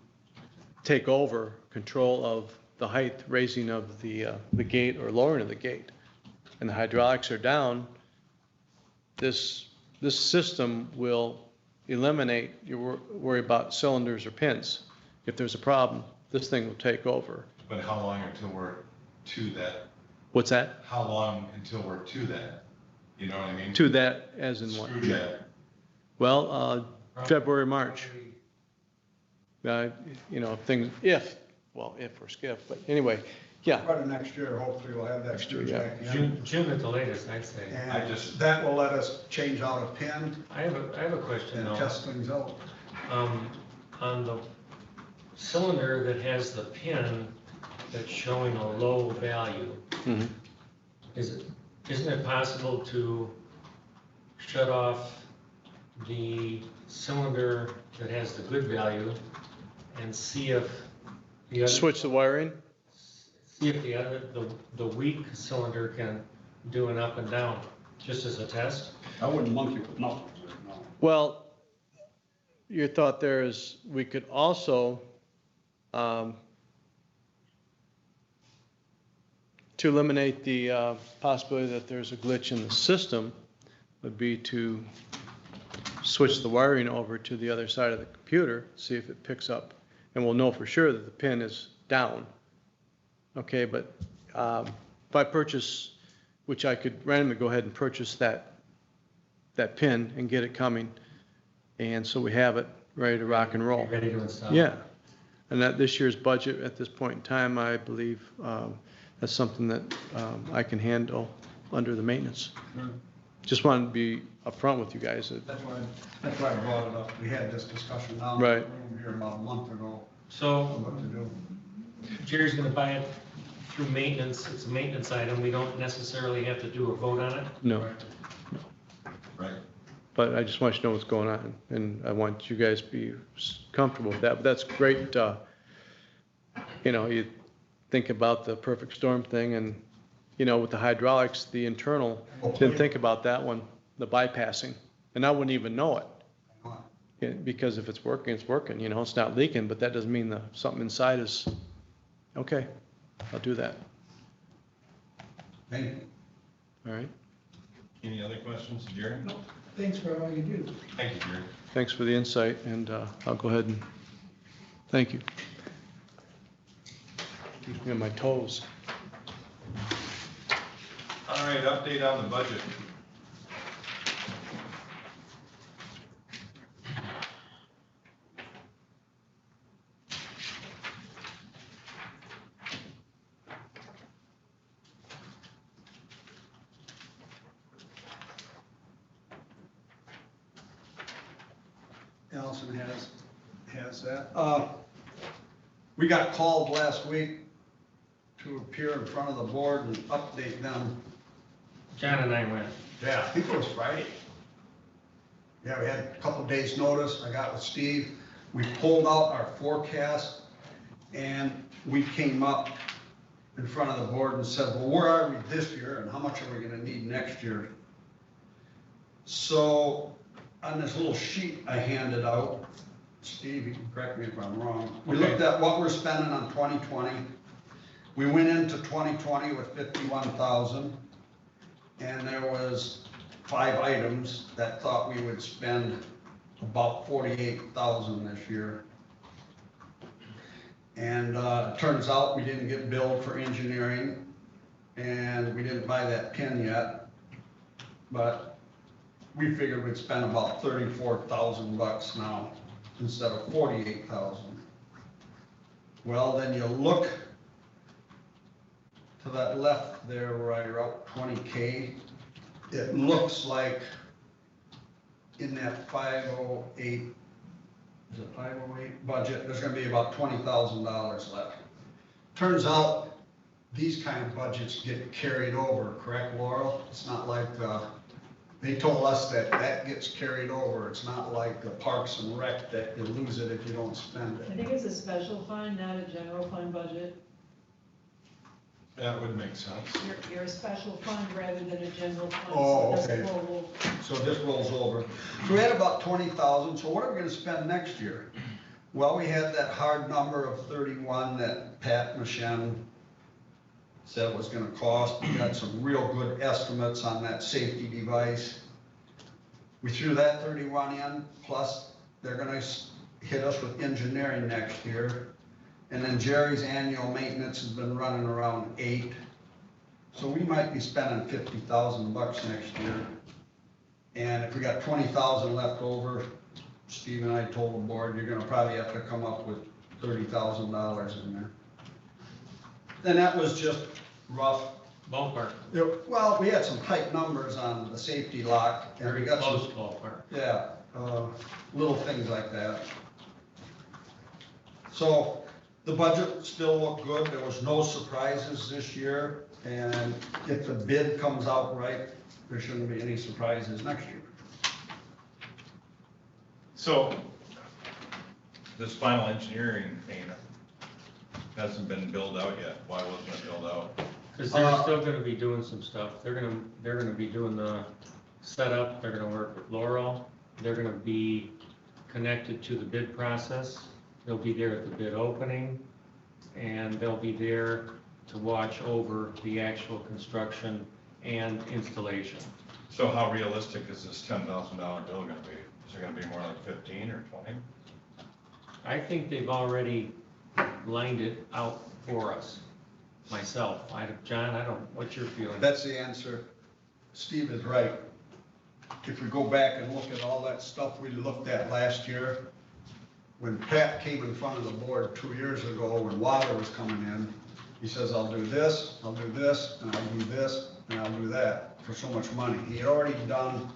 take over control of the height, raising of the gate or lowering of the gate. And the hydraulics are down, this system will eliminate your worry about cylinders or pins. If there's a problem, this thing will take over. But how long until we're to that? What's that? How long until we're to that? You know what I mean? To that, as in what? Screw jack. Well, February, March. You know, if or skip, but anyway, yeah. Probably next year, hopefully we'll have that screw jack in. June at the latest, I'd say. And that will let us change out a pin I have a question and though. test things out. On the cylinder that has the pin that's showing a low value, Mhm. isn't it possible to shut off the cylinder that has the good value and see if the other, Switch the wiring? see if the weak cylinder can do an up and down, just as a test? I wouldn't monkey with nothing, no. Well, your thought there is we could also, to eliminate the possibility that there's a glitch in the system, would be to switch the wiring over to the other side of the computer, see if it picks up, and we'll know for sure that the pin is down. Okay, but if I purchase, which I could randomly go ahead and purchase that pin and get it coming, and so we have it ready to rock and roll. Ready to install? Yeah, and that this year's budget at this point in time, I believe that's something that I can handle under the maintenance. Just wanted to be upfront with you guys. That's why I brought it up. We had this discussion down Right. here about a month ago on So what to do. Jerry's gonna buy it through maintenance, it's a maintenance item, we don't necessarily have to do a vote on it? No, Right. but I just want you to know what's going on, and I want you guys to be comfortable with that. But that's great. You know, you think about the perfect storm thing, and you know, with the hydraulics, the internal, didn't think about that one, the bypassing, and I wouldn't even know it. Yeah, because if it's working, it's working, you know, it's not leaking, but that doesn't mean something inside is, okay, I'll do that. Thank you. All right, Any other questions, Jerry? No, thanks for all you do. Thank you, Jerry. thanks for the insight, and I'll go ahead and, thank you. Keeps me on my toes. All right, update on the budget. Allison has that. We got called last week to appear in front of the board and update them. John and I went. Yeah, I think it was Friday. Yeah, we had a couple days' notice. I got with Steve. We pulled out our forecast and we came up in front of the board and said, well, where are we this year and how much are we gonna need next year? So on this little sheet I handed out, Steve, you can correct me if I'm wrong. We looked at what we're spending on 2020. We went into 2020 with 51,000. And there was 5 items that thought we would spend about 48,000 this year. And it turns out we didn't get billed for engineering and we didn't buy that pin yet. But we figured we'd spend about 34,000 bucks now instead of 48,000. Well, then you look to that left there where I wrote 20K, it looks like in that 508, is it 508 budget, there's gonna be about $20,000 left. Turns out these kind of budgets get carried over, correct, Laurel? It's not like, they told us that that gets carried over. It's not like the Parks and Rec that you lose it if you don't spend I it. think it's a special fund, not a general fund budget. That would make sense. You're a special fund rather than a general fund. Oh, so okay. this will- So this rolls over. So we had about 20,000, so what are we gonna spend next year? Well, we had that hard number of 31 that Pat Mashen said it was gonna cost. We got some real good estimates on that safety device. We threw that 31 in, plus they're gonna hit us with engineering next year. And then Jerry's annual maintenance has been running around 8. So we might be spending 50,000 bucks next year. And if we got 20,000 left over, Steve and I told the board, you're gonna probably have to come up with $30,000 in there. And that was just rough. Ballpark, Well, we had some tight numbers on the safety lock, and we very got some, close ballpark. yeah, little things like that. So the budget still looked good. There was no surprises this year. And if the bid comes out right, there shouldn't be any surprises next year. So this final engineering thing hasn't been billed out yet. Why wasn't it billed out? Because they're still gonna be doing some stuff. They're gonna be doing the setup, they're gonna work with Laurel, they're gonna be connected to the bid process. They'll be there at the bid opening, and they'll be there to watch over the actual construction and installation. So how realistic is this $10,000 bill gonna be? Is it gonna be more like 15 or 20? I think they've already lined it out for us, myself. John, what's your feeling? That's the answer. Steve is right. If we go back and look at all that stuff we looked at last year, when Pat came in front of the board 2 years ago, when water was coming in, he says, I'll do this, and I'll do this, and I'll do that for so much money. He had already done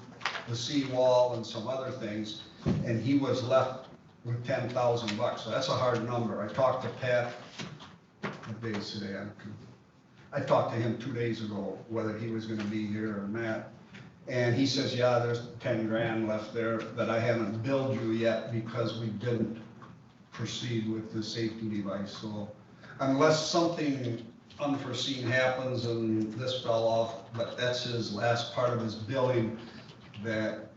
the seawall and some other things, and he was left with 10,000 bucks. So that's a hard number. I talked to Pat, what day is today? I talked to him 2 days ago, whether he was gonna be here or not. And he says, yeah, there's 10 grand left there that I haven't billed you yet because we didn't proceed with the safety device. So unless something unforeseen happens and this fell off, but that's his last part of his billing that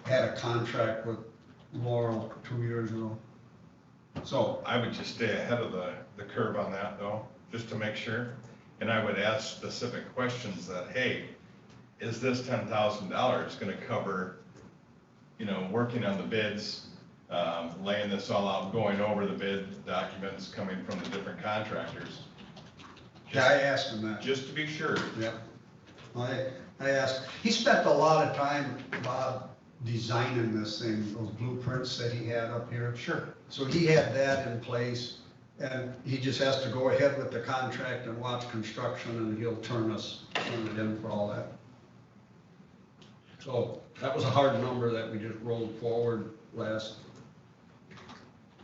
had a contract with Laurel 2 years ago. So I would just stay ahead of the curve on that though, just to make sure. And I would ask specific questions that, hey, is this $10,000 gonna cover, working on the bids, laying this all out, going over the bid documents coming from the different contractors? yeah, I asked him that. Just to be sure. Yep. I asked, he spent a lot of time, Bob, designing this thing, those blueprints that he had up here. Sure. So he had that in place, and he just has to go ahead with the contract and watch construction, and he'll turn it in for all that. So that was a hard number that we just rolled forward last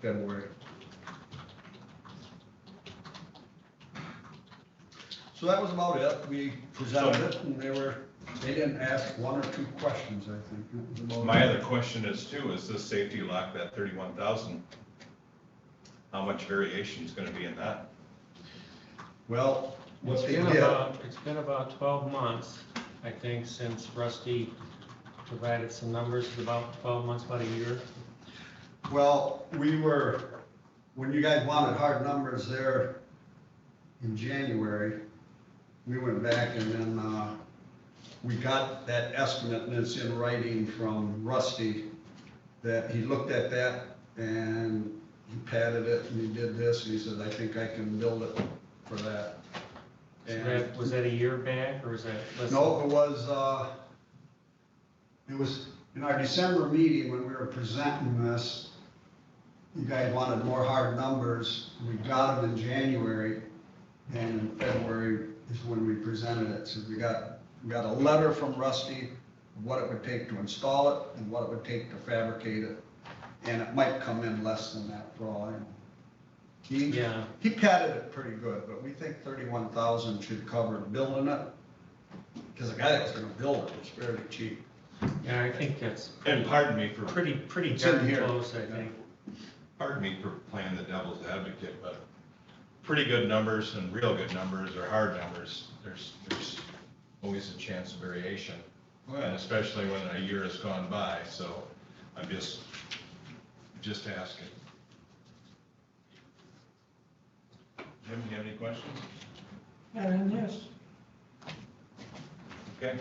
February. So that was about it. We presented it, and they didn't ask one or two questions, I think. That was about My it. other question is too, is this safety lock, that 31,000, how much variation is gonna be in that? Well, what It's they been did, about 12 months, I think, since Rusty provided some numbers, about 12 months, about a year. well, when you guys wanted hard numbers there in January, we went back and then, we got that estimate, and it's in writing from Rusty, that he looked at that and he patted it and he did this, and he said, I think I can build it for that. And Was that a year back, or is that less? no, it was in our December meeting when we were presenting this, you guys wanted more hard numbers. We got them in January, and in February is when we presented it. So we got a letter from Rusty, of what it would take to install it and what it would take to fabricate it. And it might come in less than that for all I know. He, Yeah. he padded it pretty good, but we think 31,000 should cover building it. Because the guy that was gonna build it was fairly cheap. Yeah, I think that's And pardon me for, pretty It's in darn here. close, I think. pardon me for playing the devil's advocate, but pretty good numbers and real good numbers or hard numbers, there's always a chance of variation. And especially when a year has gone by, so I'm just asking. Jim, do you have any questions? Not on this. Okay.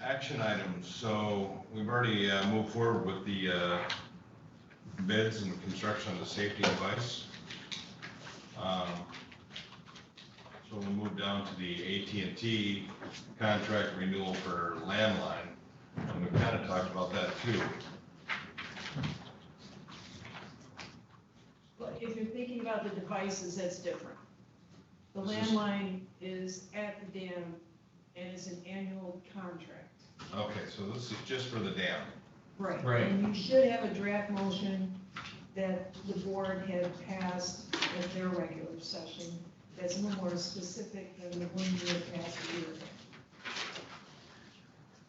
Action items, so we've already moved forward with the bids and construction of the safety device. So we'll move down to the AT&T contract renewal for landline, and we kind of talked about that too. But if you're thinking about the devices, that's different. The landline is at the dam and is an annual contract. Okay, so this is just for the dam. Right. Right. And you should have a draft motion that the board had passed at their regular session that's a little more specific than the one you had passed a year ago.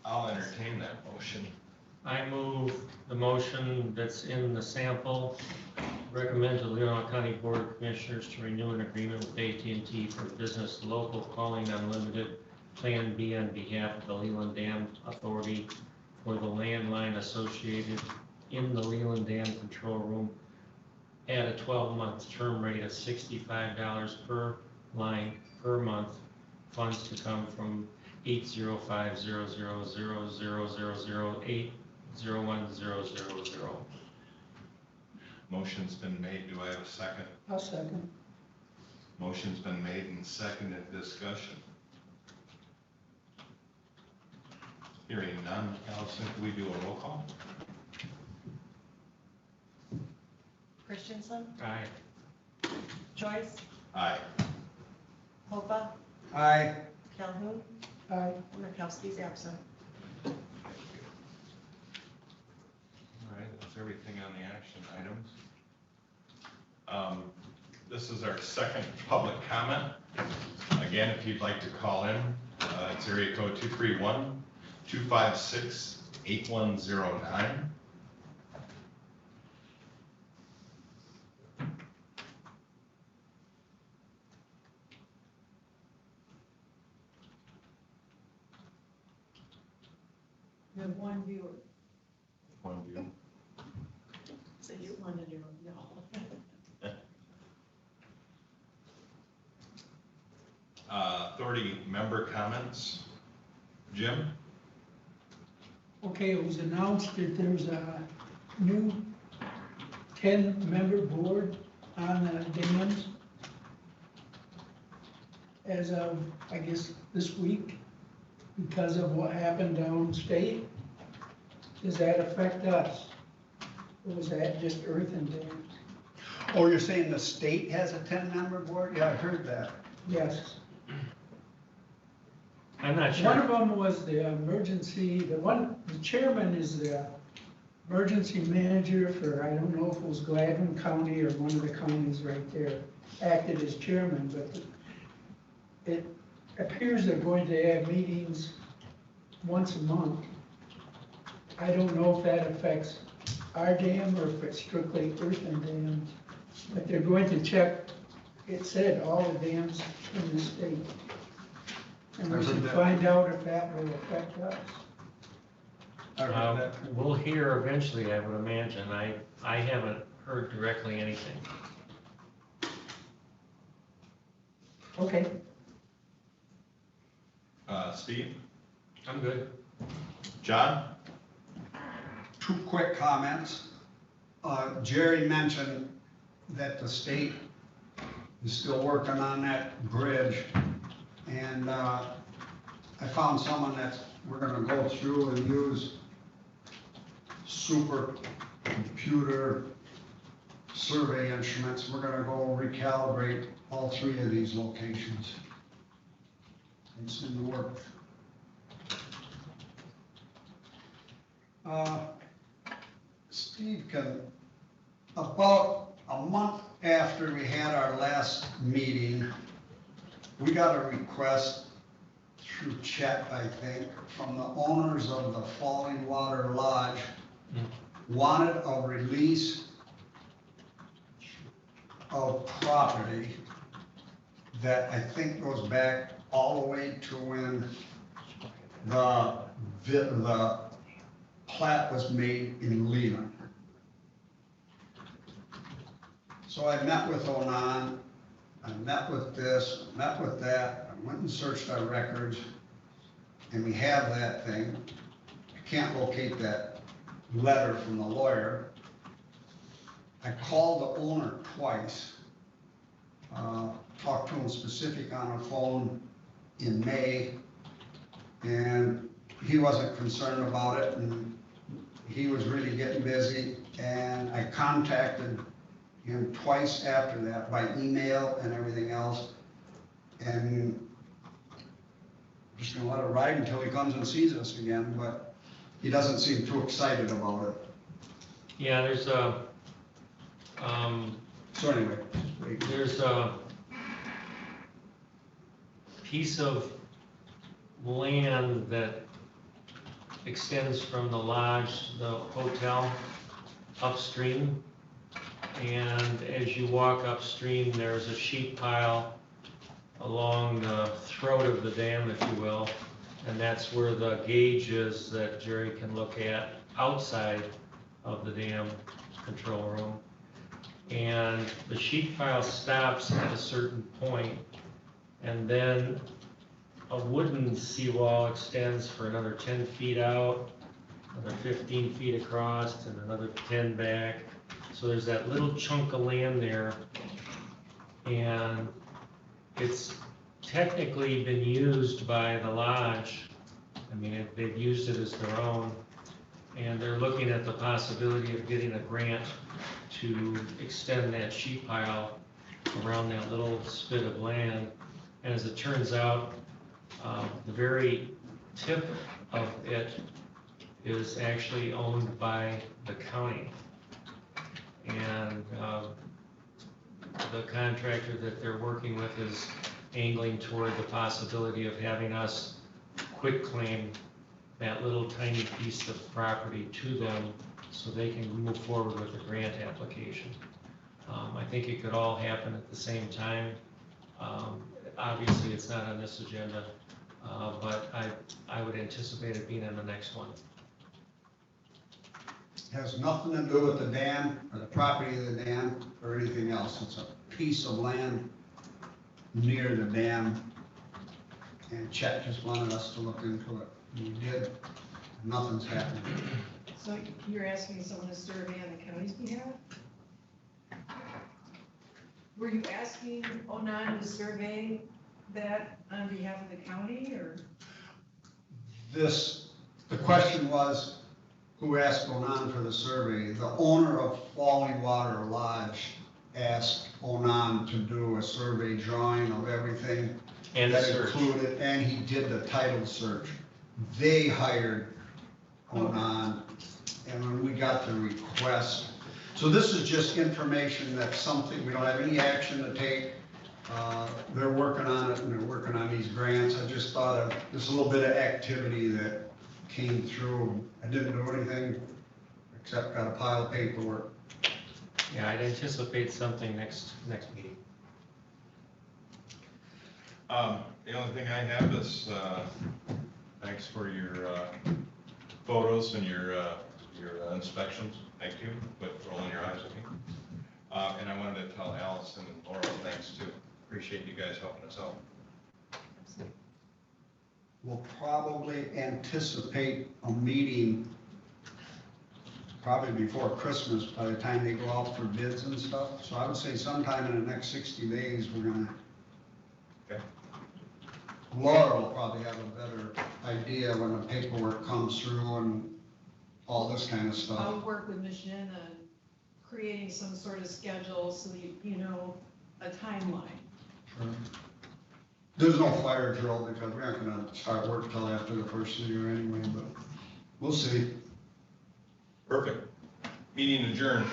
I'll entertain that motion. I move the motion that's in the sample, recommend to the Leland County Board of Commissioners to renew an agreement with AT&T for business local calling unlimited Plan B on behalf of the Leland Dam Authority for the landline associated in the Leland Dam Control Room at a 12-month term rate of $65 per line per month. Funds to come from 805-0000008-01000. Motion's been made, do I have a second? I'll second. Motion's been made and seconded, discussion. Hearing none, Allison, can we do a roll call? Christensen, Aye. Joyce, Aye. Hopa, Aye. Calhoun, Aye. Kirkowski's absent. All right, that's everything on the action items. This is our second public comment. Again, if you'd like to call in, it's area code 231-256-8109. You have one viewer. One view. So you wanted to know. 30 member comments. Jim? Okay, it was announced that there's a new 10-member board on the dams as of, I guess, this week because of what happened downstate. Does that affect us? Or was that just earthen dams? Oh, you're saying the state has a 10-member board? Yeah, I heard that. Yes. I'm not One of sure. them was the emergency, the chairman is the emergency manager for, I don't know if it was Gladwin County or one of the counties right there, acted as chairman, but it appears they're going to have meetings once a month. I don't know if that affects our dam or if it's strictly earthen dams, but they're going to check, it said, all the dams in the state. And we should find out if that will affect us. I heard that. We'll hear eventually, I would imagine. I haven't heard directly anything. Okay. Steve? I'm good. John? Two quick comments. Jerry mentioned that the state is still working on that bridge. And I found someone that we're gonna go through and use super computer survey instruments. We're gonna go recalibrate all three of these locations. It's in the works. Steve can, about a month after we had our last meeting, we got a request through Chet, I think, from the owners of the Falling Water Lodge, wanted a release of property that I think goes back all the way to when the plat was made in Leland. So I met with Onan, I met with this, met with that, I went and searched our records, and we have that thing. I can't locate that letter from the lawyer. I called the owner twice, talked to him specific on the phone in May, and he wasn't concerned about it, and he was really getting busy, and I contacted him twice after that by email and everything else, and I'm just gonna let it ride until he comes and sees us again, but he doesn't seem too excited about it. Yeah, there's a, So anyway, there's a piece of land that extends from the lodge, the hotel, upstream. And as you walk upstream, there's a sheet pile along the throat of the dam, if you will. And that's where the gauge is that Jerry can look at outside of the dam control room. And the sheet pile stops at a certain point, and then a wooden seawall extends for another 10 feet out, another 15 feet across, and another 10 back. So there's that little chunk of land there, and it's technically been used by the lodge. I mean, they've used it as their own, and they're looking at the possibility of getting a grant to extend that sheet pile around that little spit of land. And as it turns out, the very tip of it is actually owned by the county. And the contractor that they're working with is angling toward the possibility of having us quit claim that little tiny piece of property to them so they can move forward with the grant application. I think it could all happen at the same time. Obviously, it's not on this agenda, but I would anticipate it being on the next one. has nothing to do with the dam or the property of the dam or anything else. It's a piece of land near the dam. And Chet just wanted us to look into it. And we did. Nothing's happened. So you're asking someone to survey on the county's behalf? Were you asking Onan to survey that on behalf of the county, or? The question was, who asked Onan for the survey? The owner of Falling Water Lodge asked Onan to do a survey drawing of everything. And that search. included, and he did the title search. They hired Onan, and when we got the request, so this is just information, that's something, we don't have any action to take. They're working on it, and they're working on these grants. I just thought of just a little bit of activity that came through. I didn't do anything except got a pile of paperwork. Yeah, I'd anticipate something next meeting. The only thing I have is, thanks for your photos and your inspections. Thank you, quit rolling your eyes at me. And I wanted to tell Allison and Laura thanks too. Appreciate you guys helping us out. We'll probably anticipate a meeting probably before Christmas, by the time they go out for bids and stuff. So I would say sometime in the next 60 days, we're gonna. Okay. Laura will probably have a better idea when the paperwork comes through and all this kind of I'll stuff. work with Ms. Shin on creating some sort of schedule so that you know a timeline. There's no fire drill because we aren't gonna start work till after the first of the year anyway, but we'll see. Perfect. Meeting adjourned.